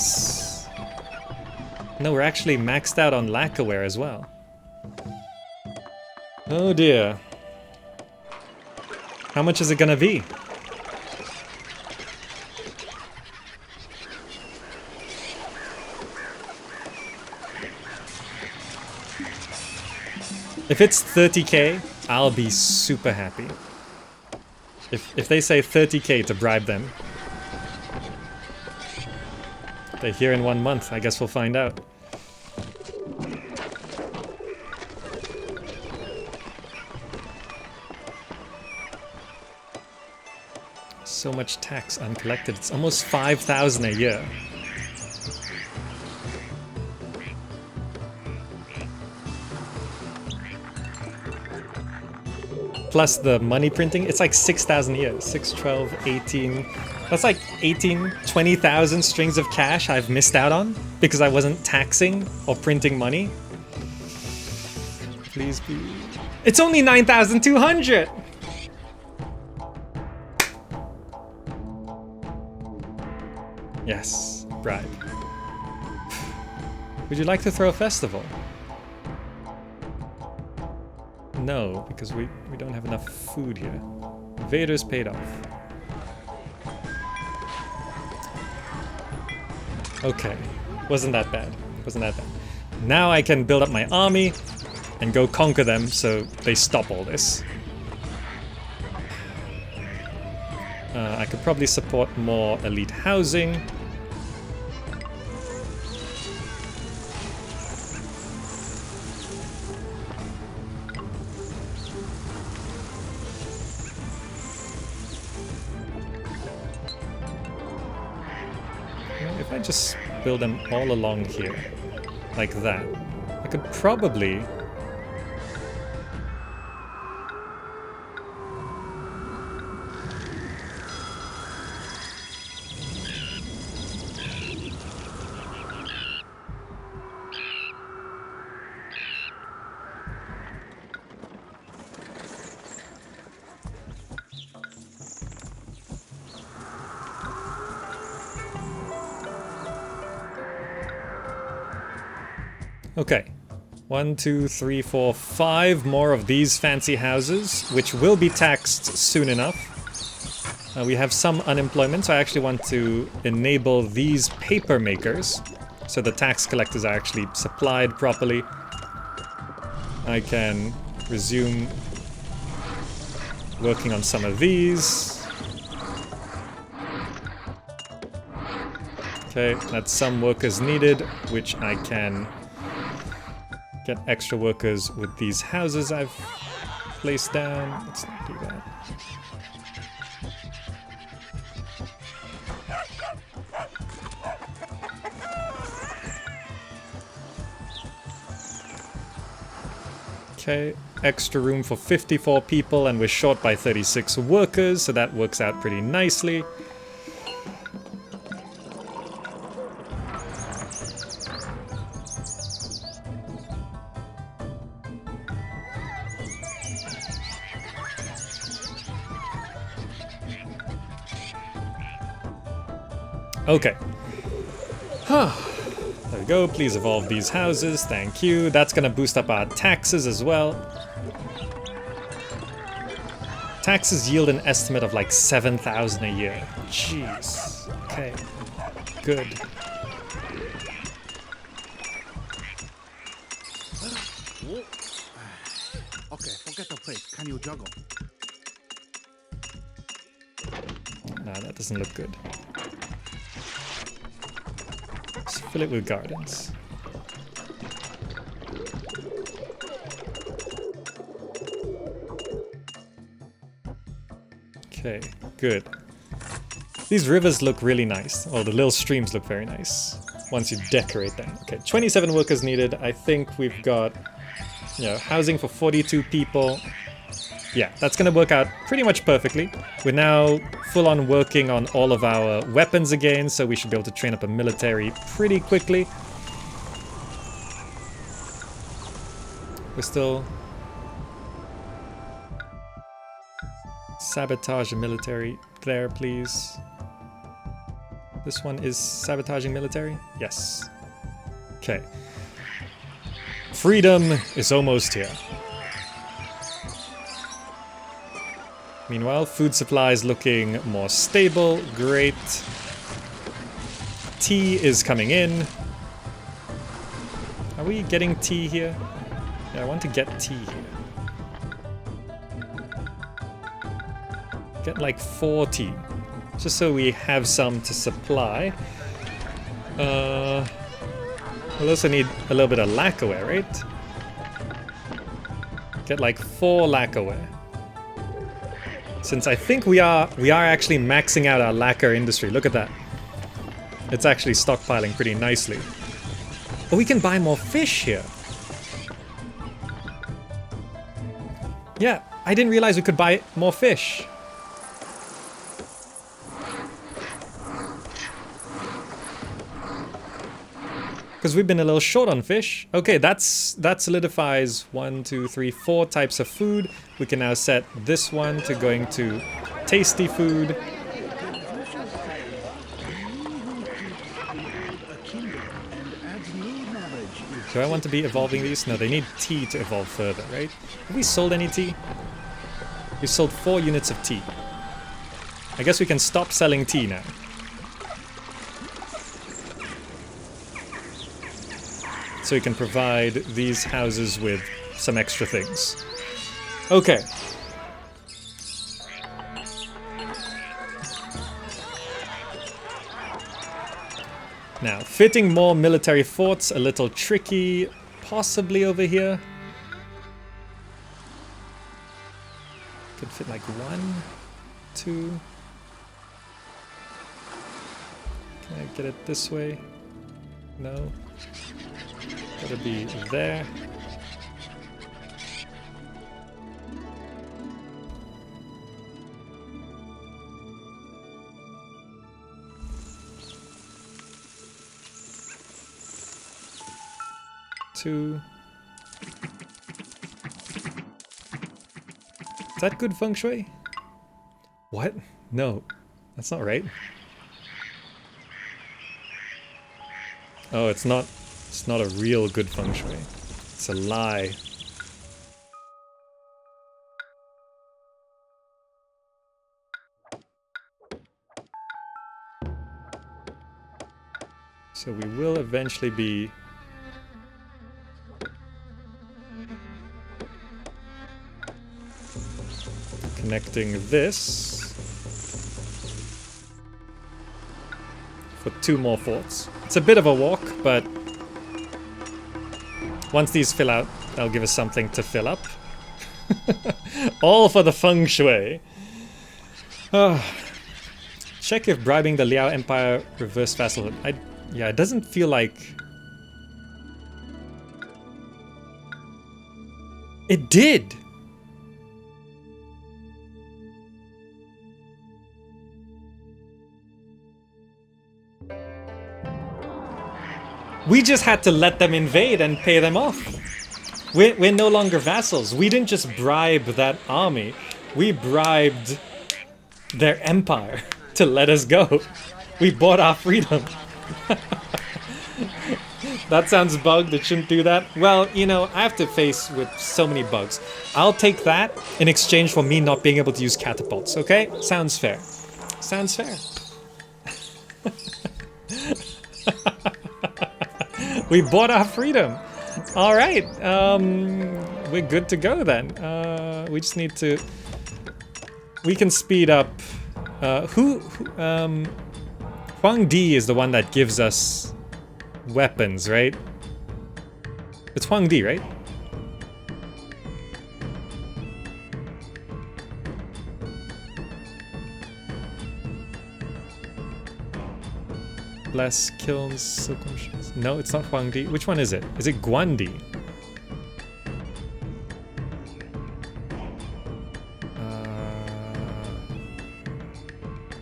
No, we're actually maxed out on lacquerware as well. Oh dear. How much is it gonna be? If it's 30k, I'll be super happy. If they say 30k to bribe them. They're here in 1 month, I guess we'll find out. So much tax uncollected. It's almost 5,000 a year. Plus the money printing, it's like 6,000 a year. 6, 12, 18. That's like 18, 20,000 strings of cash I've missed out on because I wasn't taxing or printing money. Please be... It's only 9,200! Yes, bribe. Would you like to throw a festival? No, because we don't have enough food here. Invaders paid off. Okay, wasn't that bad. Wasn't that bad. Now I can build up my army and go conquer them so they stop all this. I could probably support more elite housing. If I just build them all along here, like that, I could probably... Okay, 1, 2, 3, 4, 5 more of these fancy houses, which will be taxed soon enough. We have some unemployment, so I actually want to enable these paper makers, so the tax collectors are actually supplied properly. I can resume working on some of these. Okay, that's some workers needed, which I can get extra workers with these houses I've placed down. Let's not do that. Okay, extra room for 54 people, and we're short by 36 workers, so that works out pretty nicely. Okay. There we go. Please evolve these houses. Thank you. That's going to boost up our taxes as well. Taxes yield an estimate of like 7,000 a year. Jeez. Okay. Good. Okay, forget the plate. Can you juggle? No, that doesn't look good. Let's fill it with gardens. Okay, good. These rivers look really nice. Oh, the little streams look very nice once you decorate them. Okay, 27 workers needed. I think we've got, you know, housing for 42 people. Yeah, that's gonna work out pretty much perfectly. We're now full on working on all of our weapons again, so we should be able to train up a military pretty quickly. We're still... Sabotage the military there, please. This one is sabotaging military? Yes. Okay. Freedom is almost here. Meanwhile, food supply is looking more stable. Great. Tea is coming in. Are we getting tea here? Yeah, I want to get tea here. Get like 4 tea. Just so we have some to supply. We'll also need a little bit of lacquerware, right? Get like 4 lacquerware. Since I think we are actually maxing out our lacquer industry. Look at that. It's actually stockpiling pretty nicely. Oh, we can buy more fish here. Yeah, I didn't realize we could buy more fish. Because we've been a little short on fish. Okay, that solidifies 1, 2, 3, 4 types of food. We can now set this one to going to tasty food. Do I want to be evolving these? No, they need tea to evolve further, right? Have we sold any tea? We sold 4 units of tea. I guess we can stop selling tea now. So we can provide these houses with some extra things. Okay. Now, fitting more military forts, a little tricky, possibly over here. Could fit like 1, 2. Can I get it this way? No. Gotta be there. Two. Is that good feng shui? What? No, that's not right. Oh, it's not a real good feng shui. It's a lie. So we will eventually be connecting this for 2 more forts. It's a bit of a walk, but once these fill out, they'll give us something to fill up. All for the feng shui. Check if bribing the Liao Empire reverse vassal. Yeah, it doesn't feel like... It did! We just had to let them invade and pay them off. We're no longer vassals. We didn't just bribe that army. We bribed their empire to let us go. We bought our freedom. That sounds bugged. It shouldn't do that. Well, you know, I have to face with so many bugs. I'll take that in exchange for me not being able to use catapults, okay? Sounds fair. Sounds fair. We bought our freedom. All right, we're good to go then. We just need to. We can speed up. Huang Di is the one that gives us weapons, right? It's Huang Di, right? Bless, kilns, silkworms. No, it's not Huang Di. Which one is it? Is it Guan Di?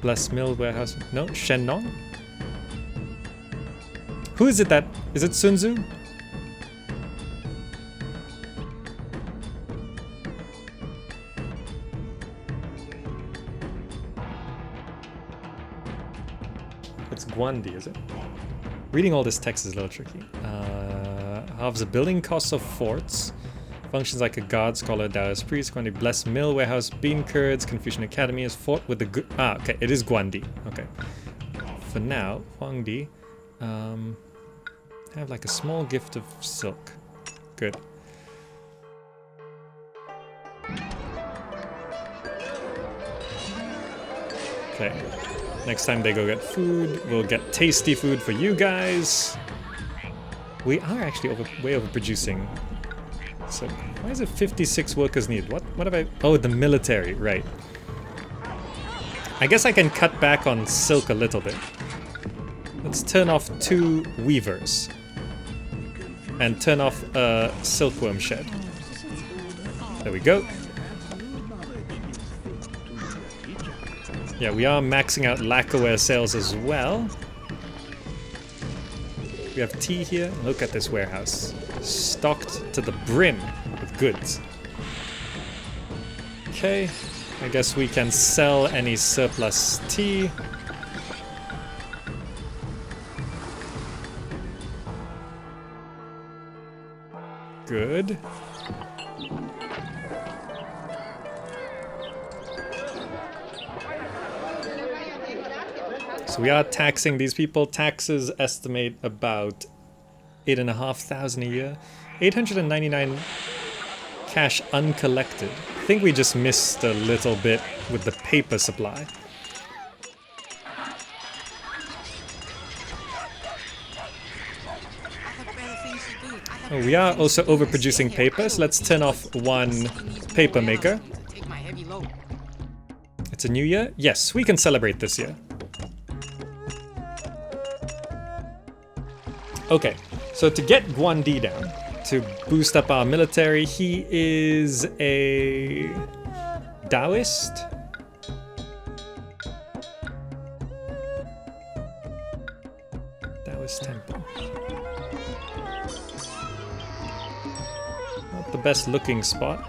Bless Mill Warehouse. No, Shenong? Who is it that... Is it Sun Tzu? It's Guandi, is it? Reading all this text is a little tricky. Halves the building costs of forts. Functions like a guard, scholar, Taoist priest. Guandi Bless Mill, Warehouse, Bean Curds, Confucian Academy is fought with the good... Ah, okay, it is Guandi. Okay. For now, Huangdi. Have like a small gift of silk. Good. Okay. Next time they go get food, we'll get tasty food for you guys. We are actually way overproducing. So why is it 56 workers needed? What have I... Oh, the military, right. I guess I can cut back on silk a little bit. Let's turn off 2 weavers. And turn off a silkworm shed. There we go. Yeah, we are maxing out lacquerware sales as well. We have tea here. Look at this warehouse. Stocked to the brim with goods. Okay, I guess we can sell any surplus tea. Good. So we are taxing these people. Taxes estimate about 8,500 a year. 899 cash uncollected. I think we just missed a little bit with the paper supply. Oh, we are also overproducing paper, so let's turn off one paper maker. It's a new year? Yes, we can celebrate this year. Okay, so to get Guandi down, to boost up our military, he is a Taoist? Taoist temple. Not the best looking spot.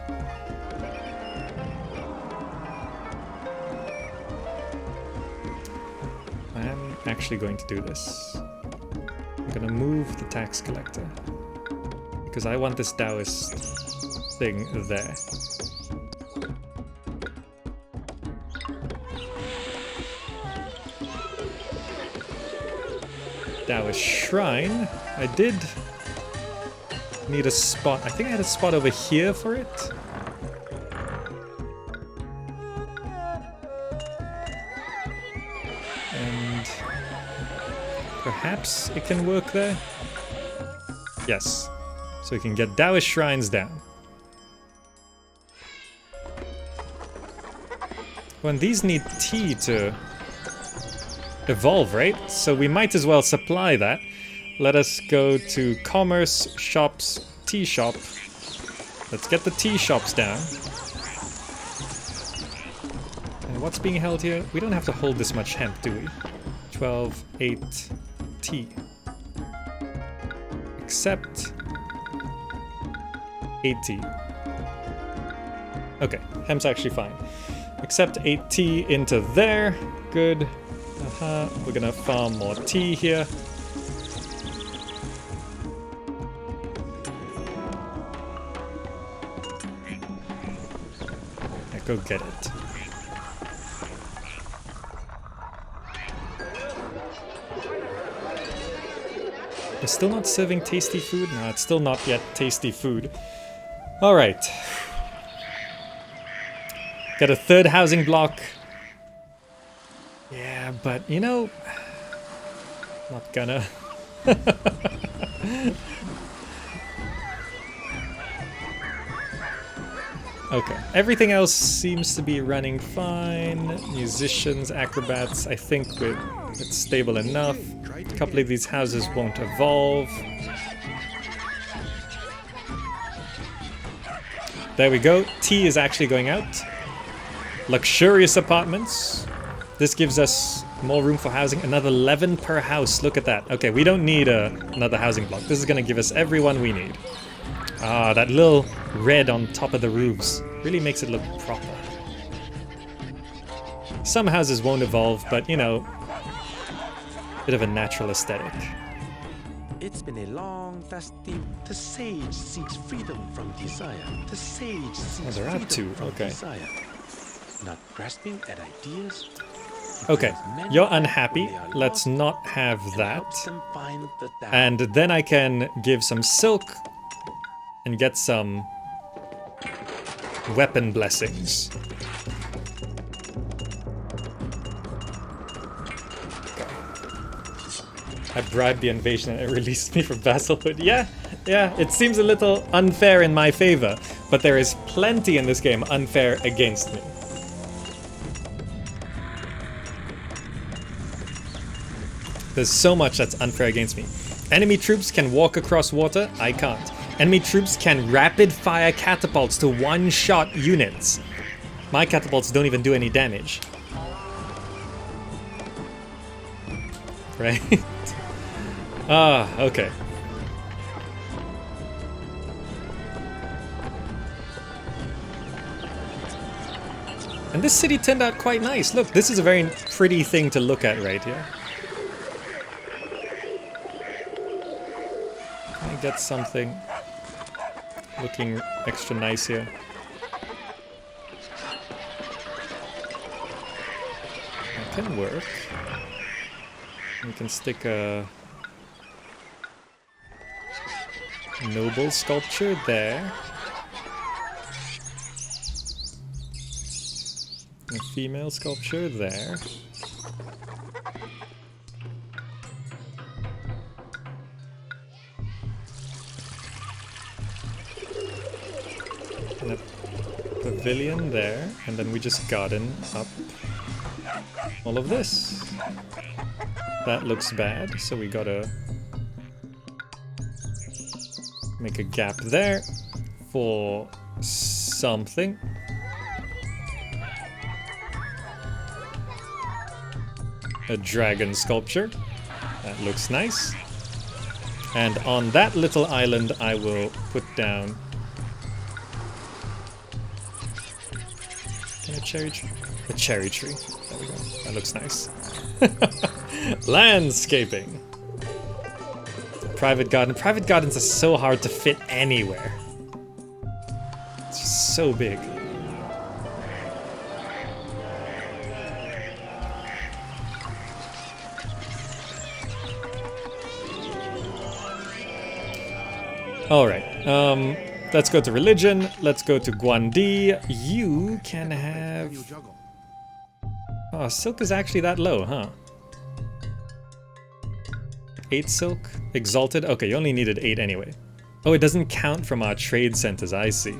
I am actually going to do this. I'm gonna move the tax collector because I want this Taoist thing there. Taoist shrine. I did need a spot. I think I had a spot over here for it. And perhaps it can work there. Yes. So we can get Taoist shrines down. When these need tea to evolve, right? So we might as well supply that. Let us go to commerce, shops, tea shop. Let's get the tea shops down. And what's being held here? We don't have to hold this much hemp, do we? 12, 8, tea. Except 80. Okay, hemp's actually fine. Except 8 tea into there. Good. We're gonna farm more tea here. Yeah, go get it. We're still not serving tasty food? No, it's still not yet tasty food. Alright. Got a third housing block. Yeah, but you know, not gonna. Okay, everything else seems to be running fine. Musicians, acrobats, I think it's stable enough. A couple of these houses won't evolve. There we go. Tea is actually going out. Luxurious apartments. This gives us more room for housing. Another 11 per house. Look at that. Okay, we don't need another housing block. This is going to give us everyone we need. Ah, that little red on top of the roofs really makes it look proper. Some houses won't evolve, but you know, bit of a natural aesthetic. It's been a long, dusty. The sage seeks freedom from desire. The sage seeks there are freedom two. from Okay. desire. Not grasping at ideas. Okay, you're unhappy. Let's not have that. And then I can give some silk and get some weapon blessings. I bribed the invasion and it released me from vassalhood. Yeah, it seems a little unfair in my favor, but there is plenty in this game unfair against me. There's so much that's unfair against me. Enemy troops can walk across water, I can't. Enemy troops can rapid fire catapults to one-shot units. My catapults don't even do any damage. Right? Ah, okay. And this city turned out quite nice. Look, this is a very pretty thing to look at right here. Can I get something looking extra nice here? That can work. We can stick a noble sculpture there. A female sculpture there. And a pavilion there, and then we just garden up all of this. That looks bad, so we gotta make a gap there for something. A dragon sculpture. That looks nice. And on that little island I will put down a cherry tree. A cherry tree. There we go. That looks nice. Landscaping. Private garden. Private gardens are so hard to fit anywhere. It's just so big. Alright, let's go to religion. Let's go to Guandi. You can have... Oh, silk is actually that low, huh? 8 silk? Exalted? Okay, you only needed 8 anyway. Oh, it doesn't count from our trade centers, I see.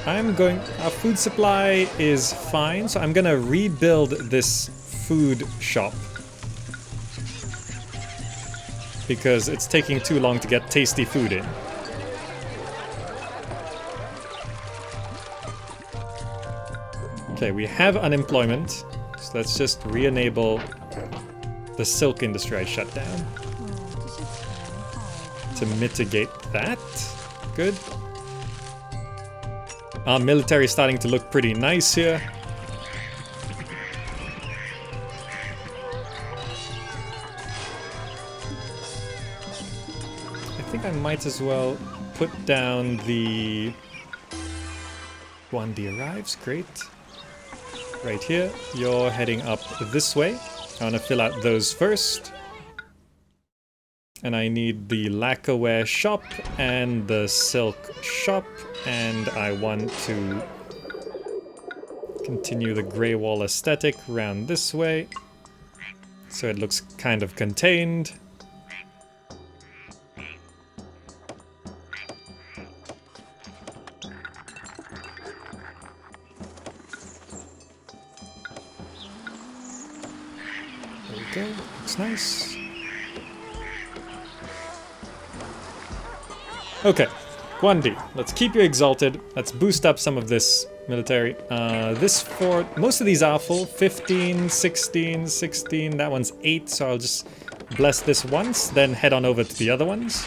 Our food supply is fine, so I'm gonna rebuild this food shop. Because it's taking too long to get tasty food in. Okay, we have unemployment, so let's just re-enable the silk industry I shut down. To mitigate that. Good. Our military is starting to look pretty nice here. I think I might as well put down the... Guandi arrives, great. Right here, you're heading up this way. I want to fill out those first. And I need the lacquerware shop and the silk shop. And I want to continue the grey wall aesthetic around this way. So it looks kind of contained. There we go, looks nice. Okay, Guandi, let's keep you exalted. Let's boost up some of this military. This fort, most of these are full. 15, 16, 16, that one's 8, so I'll just bless this once, then head on over to the other ones.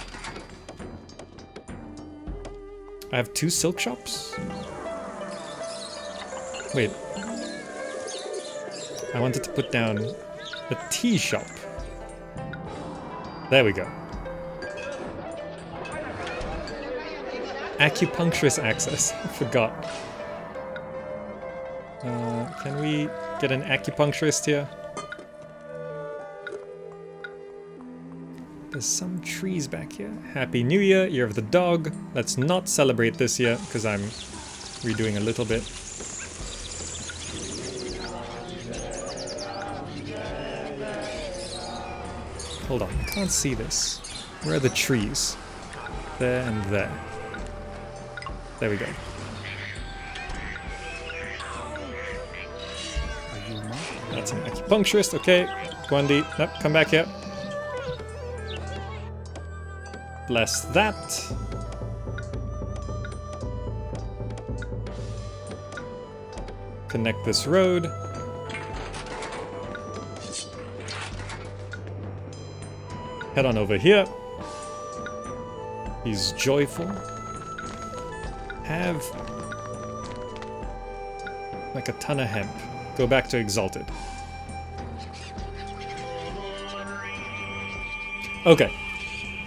I have 2 silk shops? Wait. I wanted to put down a tea shop. There we go. Acupuncturist access. I forgot. Can we get an acupuncturist here? There's some trees back here. Happy New Year, Year of the Dog. Let's not celebrate this year, because I'm redoing a little bit. Hold on, I can't see this. Where are the trees? There and there. There we go. That's an acupuncturist, okay. Guandi, nope, come back here. Bless that. Connect this road. Head on over here. He's joyful. Have like a ton of hemp. Go back to Exalted. Okay.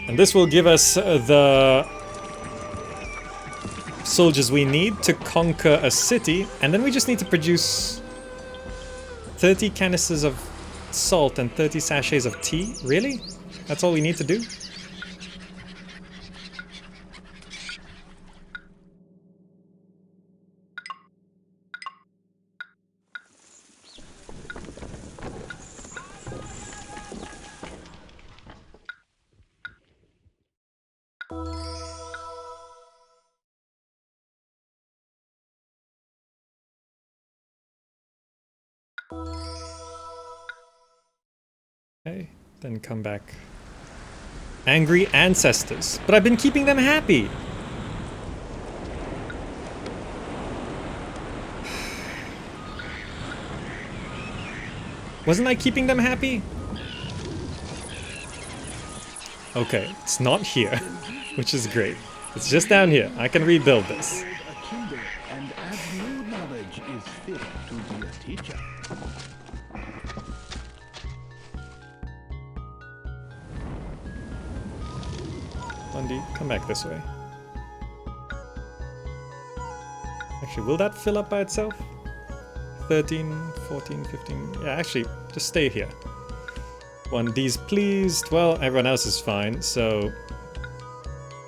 And this will give us the soldiers we need to conquer a city, and then we just need to produce 30 canisters of salt and 30 sachets of tea? Really? That's all we need to do? Okay, then come back. Angry ancestors. But I've been keeping them happy. Wasn't I keeping them happy? Okay, it's not here, which is great. It's just down here. I can rebuild this. A Kindle and as new knowledge is fit to be a teacher. Bundy, come back this way. Actually, will that fill up by itself? 13, 14, 15... Yeah, actually, just stay here. 1D's pleased. Well, everyone else is fine, so...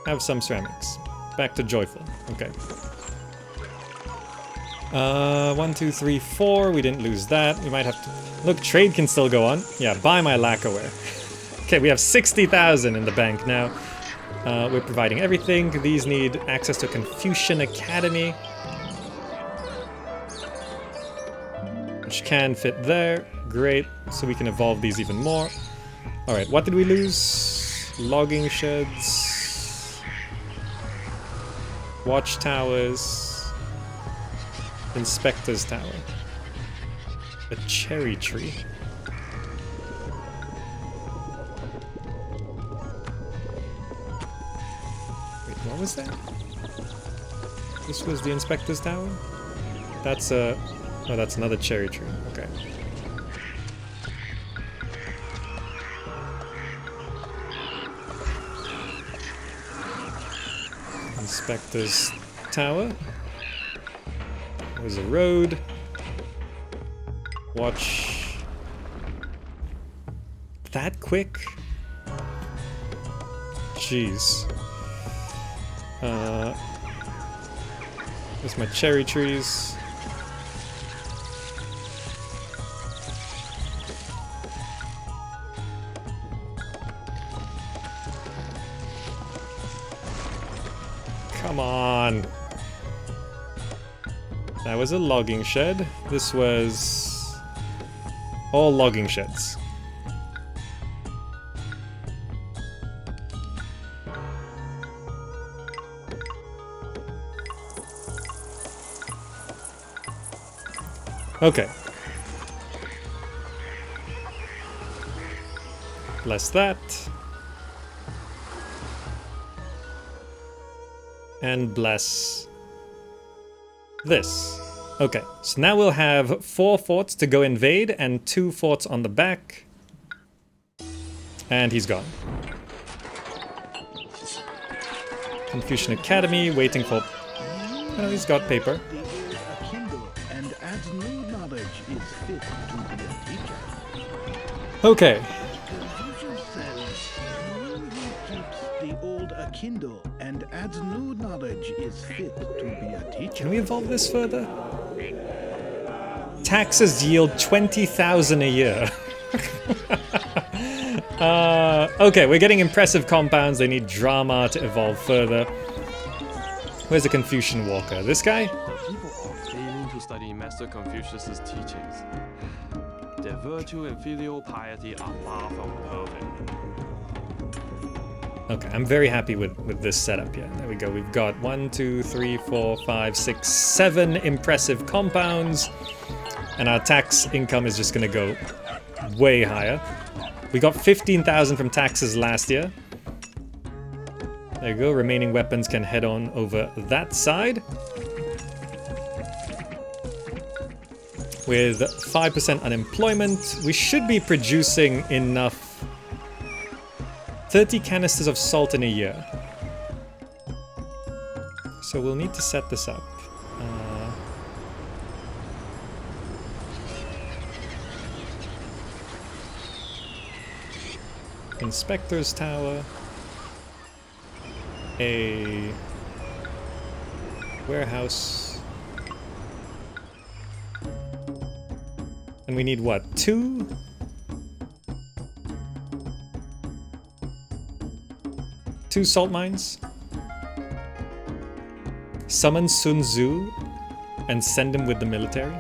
Have some ceramics. Back to joyful. Okay. 1, 2, 3, 4. We didn't lose that. We might have to... Look, trade can still go on. Yeah, buy my lacquerware. Okay, we have 60,000 in the bank now. We're providing everything. These need access to Confucian Academy, which can fit there. Great. So we can evolve these even more. Alright, what did we lose? Logging sheds. Watchtowers. Inspector's tower. A cherry tree. What was that? This was the inspector's tower? That's a... Oh, that's another cherry tree. Okay. Inspector's tower. There's a road. Watch... That quick? Jeez. There's my cherry trees. Come on. That was a logging shed. This was all logging sheds. Okay. Bless that. And bless this. Okay, so now we'll have 4 forts to go invade and 2 forts on the back. And he's gone. Confucian Academy, waiting for... Oh, he's got paper. Okay. The old Kindle and adds new knowledge is fit to be a teacher. Can we evolve this further? Taxes yield 20,000 a year. Okay, we're getting impressive compounds. They need drama to evolve further. Where's the Confucian Walker? This guy? People are failing to study Master Confucius's teachings. Their virtue and filial piety are far from perfect. Okay, I'm very happy with this setup here. There we go. We've got 1, 2, 3, 4, 5, 6, 7 impressive compounds. And our tax income is just going to go way higher. We got 15,000 from taxes last year. There you go. Remaining weapons can head on over that side. With 5% unemployment, we should be producing enough 30 canisters of salt in a year. So we'll need to set this up. Inspector's Tower. A warehouse. And we need what? 2? 2 salt mines. Summon Sun Tzu and send him with the military.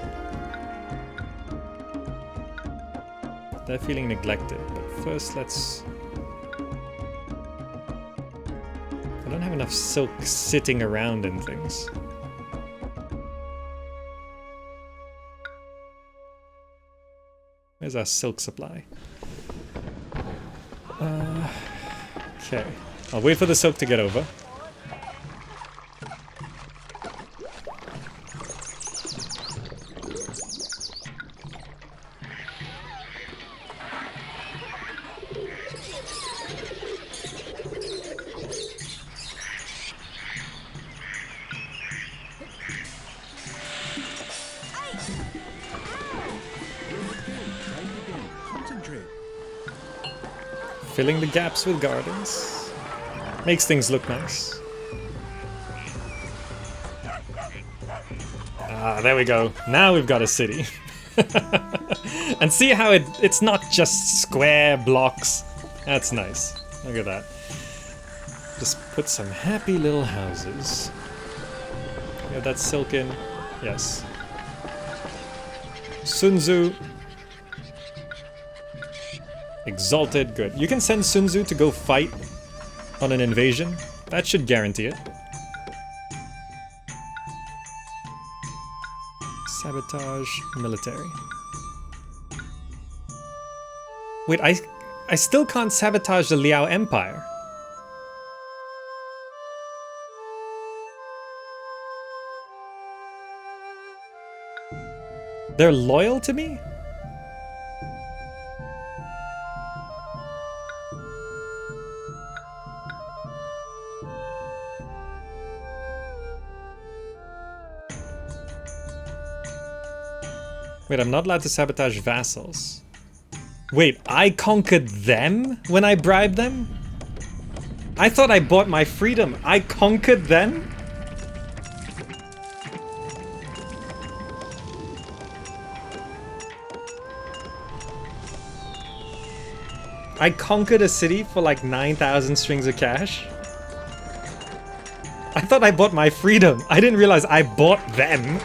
They're feeling neglected, but first let's... I don't have enough silk sitting around and things. Where's our silk supply? Okay. I'll wait for the silk to get over. Filling the gaps with gardens. Makes things look nice. Ah, there we go. Now we've got a city. And see how it's not just square blocks. That's nice. Look at that. Just put some happy little houses. Yeah, that's silk in. Yes. Sun Tzu. Exalted, good. You can send Sun Tzu to go fight on an invasion. That should guarantee it. Sabotage military. Wait, I still can't sabotage the Liao Empire. They're loyal to me? Wait, I'm not allowed to sabotage vassals. Wait, I conquered them when I bribed them? I thought I bought my freedom. I conquered them? I conquered a city for like 9,000 strings of cash? I thought I bought my freedom. I didn't realize I bought them.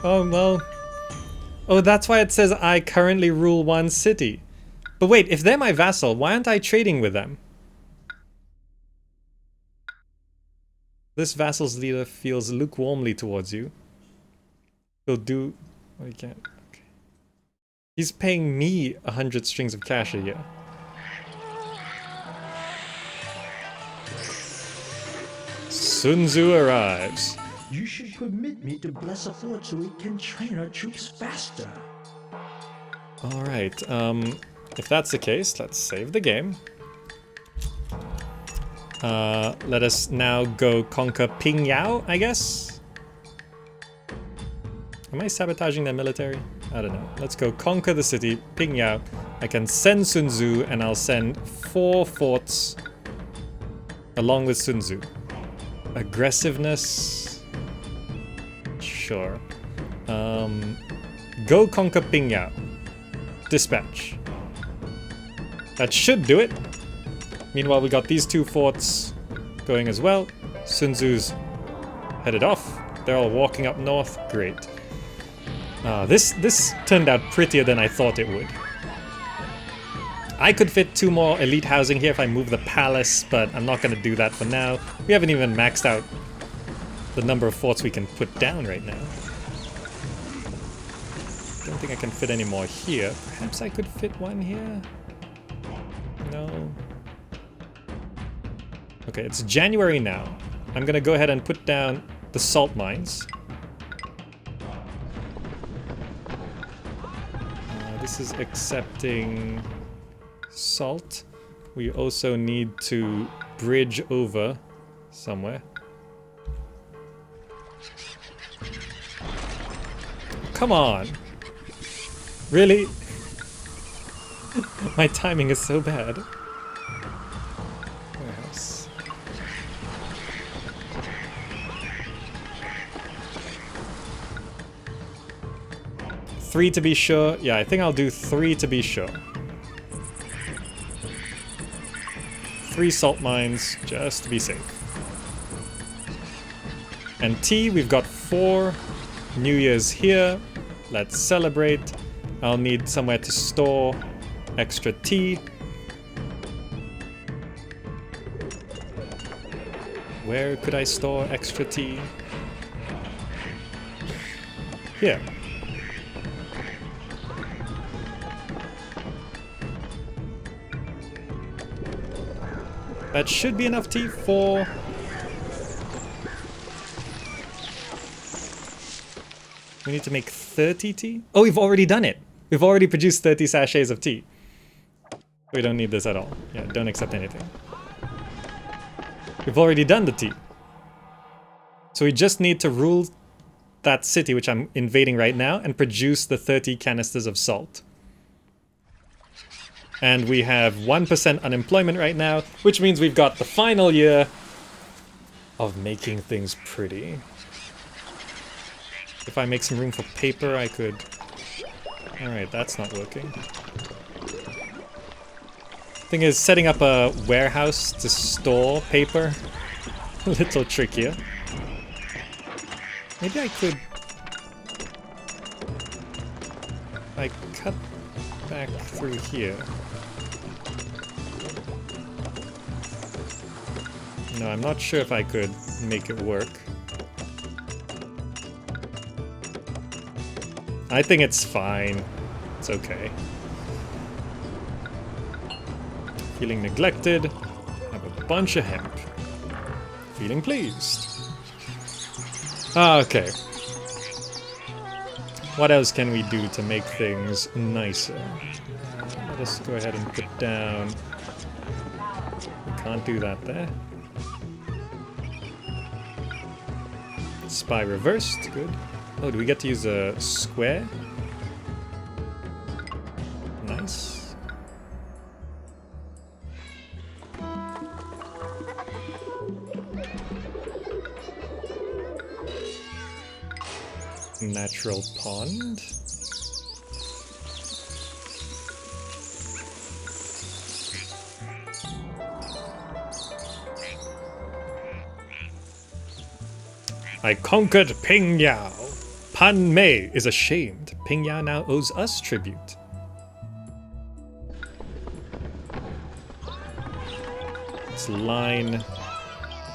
Oh, well. Oh, that's why it says I currently rule one city. But wait, if they're my vassal, why aren't I trading with them? This vassal's leader feels lukewarmly towards you. He'll do... Oh, he can't. Okay. He's paying me 100 strings of cash a year. Sun Tzu arrives. You should permit me to bless a fort so we can train our troops faster. Alright, if that's the case, let's save the game. Let us now go conquer Pingyao, I guess? Am I sabotaging their military? I don't know. Let's go conquer the city, Pingyao. I can send Sun Tzu, and I'll send 4 forts along with Sun Tzu. Aggressiveness... Sure. Go conquer Pingyao. Dispatch. That should do it. Meanwhile, we got these 2 forts going as well. Sun Tzu's headed off. They're all walking up north. Great. This turned out prettier than I thought it would. I could fit 2 more elite housing here if I move the palace, but I'm not going to do that for now. We haven't even maxed out the number of forts we can put down right now. Don't think I can fit any more here. Perhaps I could fit one here? No. Okay, it's January now. I'm gonna go ahead and put down the salt mines. This is accepting salt. We also need to bridge over somewhere. Come on! Really? My timing is so bad. Warehouse. Three to be sure. Yeah, I think I'll do 3 to be sure. 3 salt mines, just to be safe. And tea, we've got 4. New Year's here. Let's celebrate. I'll need somewhere to store extra tea. Where could I store extra tea? Here. That should be enough tea for... We need to make 30 tea? Oh, we've already done it! We've already produced 30 sachets of tea. We don't need this at all. Yeah, don't accept anything. We've already done the tea. So we just need to rule that city, which I'm invading right now, and produce the 30 canisters of salt. And we have 1% unemployment right now, which means we've got the final year of making things pretty. If I make some room for paper, I could... Alright, that's not working. Thing is, setting up a warehouse to store paper, a little trickier. Maybe I could... If I cut back through here... No, I'm not sure if I could make it work. I think it's fine. It's okay. Feeling neglected. Have a bunch of hemp. Feeling pleased. Okay. What else can we do to make things nicer? Let us go ahead and put down... We can't do that there. Spy reversed, good. Oh, do we get to use a square? Nice. Natural pond. I conquered Pingyao. Pan Mei is ashamed. Pingyao now owes us tribute. Let's line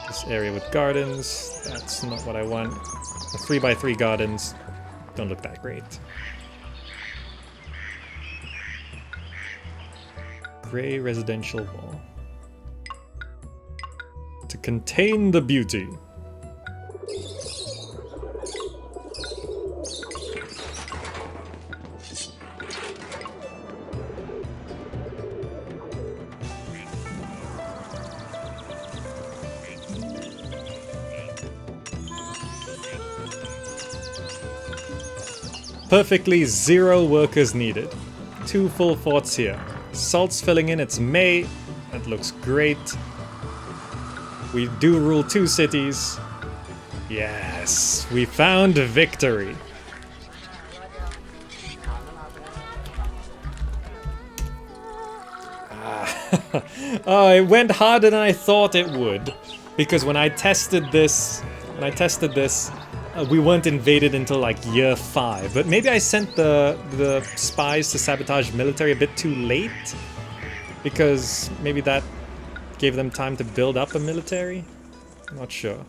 this area with gardens. That's not what I want. The 3x3 gardens don't look that great. Gray residential wall. To contain the beauty. Perfectly 0 workers needed. 2 full forts here. Salt's filling in, it's May. That looks great. We do rule 2 cities. Yes, we found victory. Oh, it went harder than I thought it would. Because when I tested this, we weren't invaded until like year 5, but maybe I sent the spies to sabotage military a bit too late, because maybe that gave them time to build up a military. I'm not sure.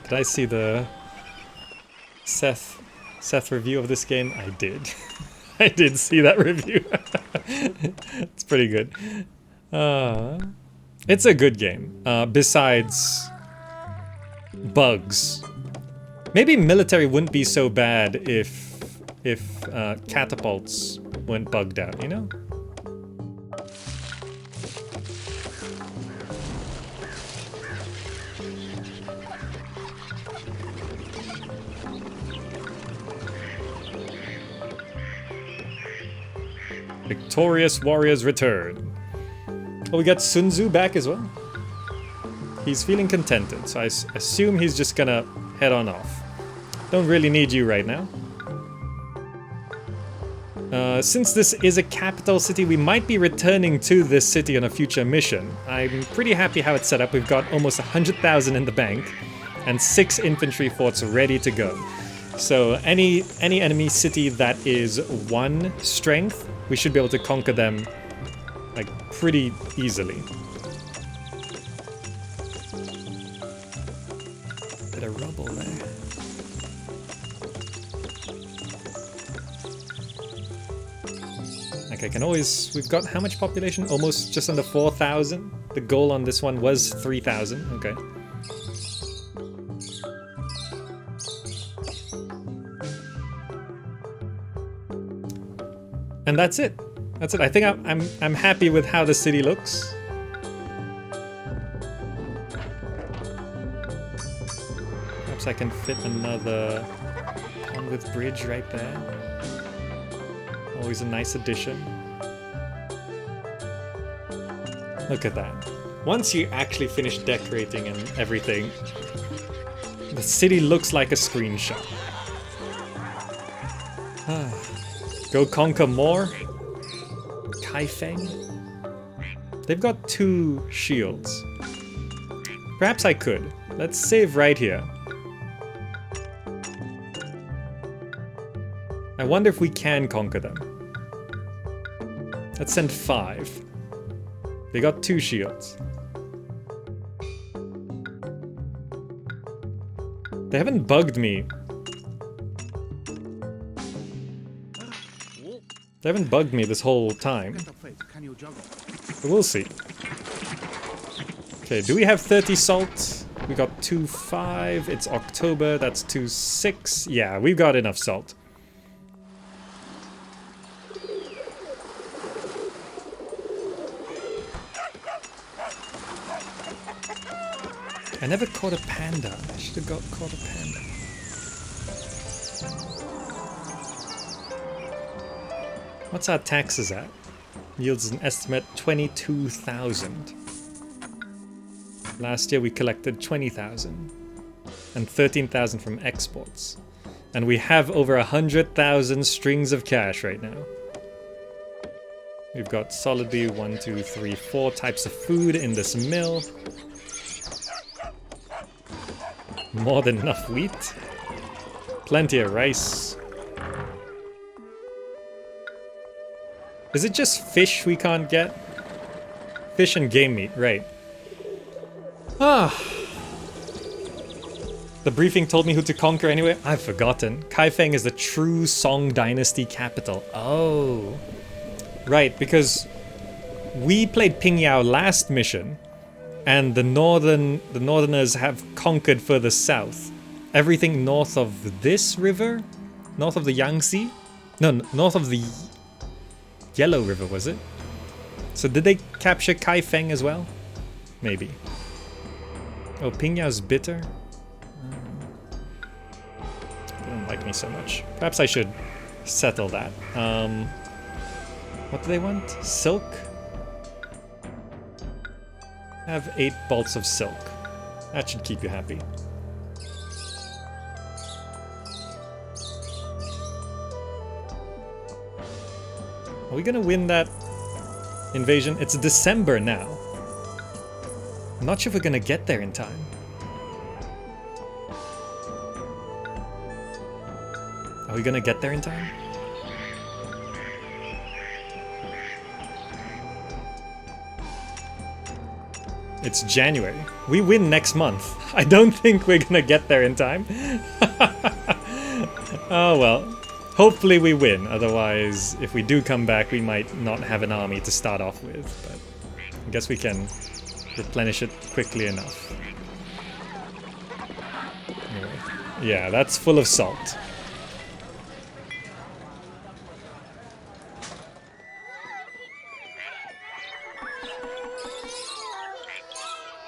Did I see the Seth review of this game? I did. I did see that review. It's pretty good. It's a good game. Besides bugs. Maybe military wouldn't be so bad if catapults weren't bugged out, you know? Victorious warriors return. Oh, we got Sun Tzu back as well. He's feeling contented, so I assume he's just gonna head on off. Don't really need you right now. Since this is a capital city, we might be returning to this city on a future mission. I'm pretty happy how it's set up. We've got almost 100,000 in the bank and 6 infantry forts ready to go. So any enemy city that is 1 strength, we should be able to conquer them like pretty easily. Bit of rubble there. Like I can always, we've got how much population? Almost just under 4,000. The goal on this one was 3,000. Okay. And that's it. That's it. I think I'm happy with how the city looks. Perhaps I can fit another pond with bridge right there. Always a nice addition. Look at that. Once you actually finish decorating and everything, the city looks like a screenshot. Go conquer more. Feng. They've got 2 shields. Perhaps I could. Let's save right here. I wonder if we can conquer them. Let's send 5. They got 2 shields. They haven't bugged me. They haven't bugged me this whole time. But we'll see. Okay, do we have 30 salt? We got 2.5. It's October. That's 2.6. Yeah, we've got enough salt. I never caught a panda. I should have caught a panda. What's our taxes at? Yields an estimate 22,000. Last year we collected 20,000 and 13,000 from exports. And we have over 100,000 strings of cash right now. We've got solidly 1, 2, 3, 4 types of food in this mill. More than enough wheat. Plenty of rice. Is it just fish we can't get? Fish and game meat, right. The briefing told me who to conquer anyway. I've forgotten. Feng is the true Song Dynasty capital. Oh. Right, because we played Pingyao last mission, and the Northerners have conquered further south. Everything north of this river? North of the Yangtze? No, north of the Yellow River, was it? So did they capture Feng as well? Maybe. Oh, Pingyao's bitter? They don't like me so much. Perhaps I should settle that. What do they want? Silk? I have 8 bolts of silk. That should keep you happy. Are we gonna win that invasion? It's December now. I'm not sure if we're gonna get there in time. Are we gonna get there in time? It's January. We win next month. I don't think we're gonna get there in time. Oh well. Hopefully we win, otherwise if we do come back we might not have an army to start off with, but I guess we can replenish it quickly enough. Yeah, that's full of salt.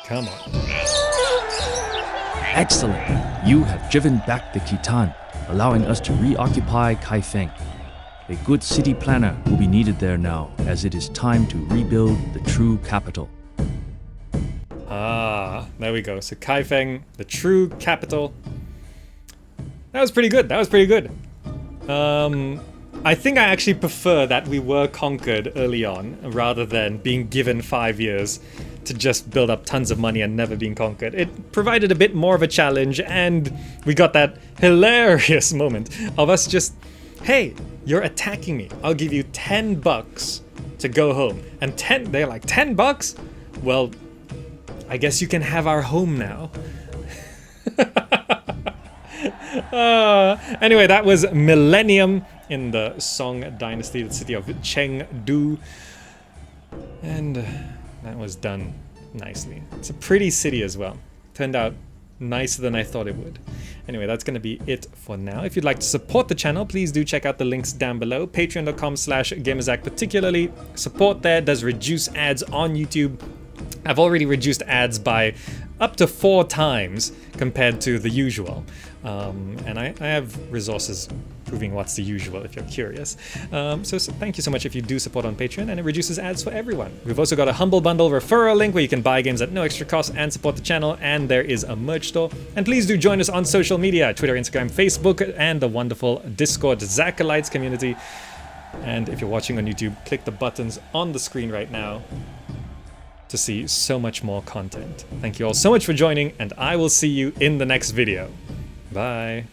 Come on. Excellent! You have driven back the Khitan, allowing us to reoccupy Kaifeng. A good city planner will be needed there now, as it is time to rebuild the true capital. Ah, there we go. So Kaifeng, the true capital. That was pretty good. That was pretty good. I think I actually prefer that we were conquered early on rather than being given 5 years to just build up tons of money and never being conquered. It provided a bit more of a challenge, and we got that hilarious moment of us just, hey, you're attacking me. I'll give you $10 to go home. And they're like, $10? Well, I guess you can have our home now. Anyway, that was Millennium in the Song Dynasty, the city of Chengdu. And that was done nicely. It's a pretty city as well. Turned out nicer than I thought it would. Anyway, that's going to be it for now. If you'd like to support the channel, please do check out the links down below. Patreon.com/Gamerzak particularly. Support there does reduce ads on YouTube. I've already reduced ads by up to 4 times compared to the usual. And I have resources proving what's the usual if you're curious. So thank you so much if you do support on Patreon, and it reduces ads for everyone. We've also got a Humble Bundle referral link where you can buy games at no extra cost and support the channel, and there is a merch store. And please do join us on social media, Twitter, Instagram, Facebook, and the wonderful Discord Zakalites community. And if you're watching on YouTube, click the buttons on the screen right now to see so much more content. Thank you all so much for joining, and I will see you in the next video. Bye.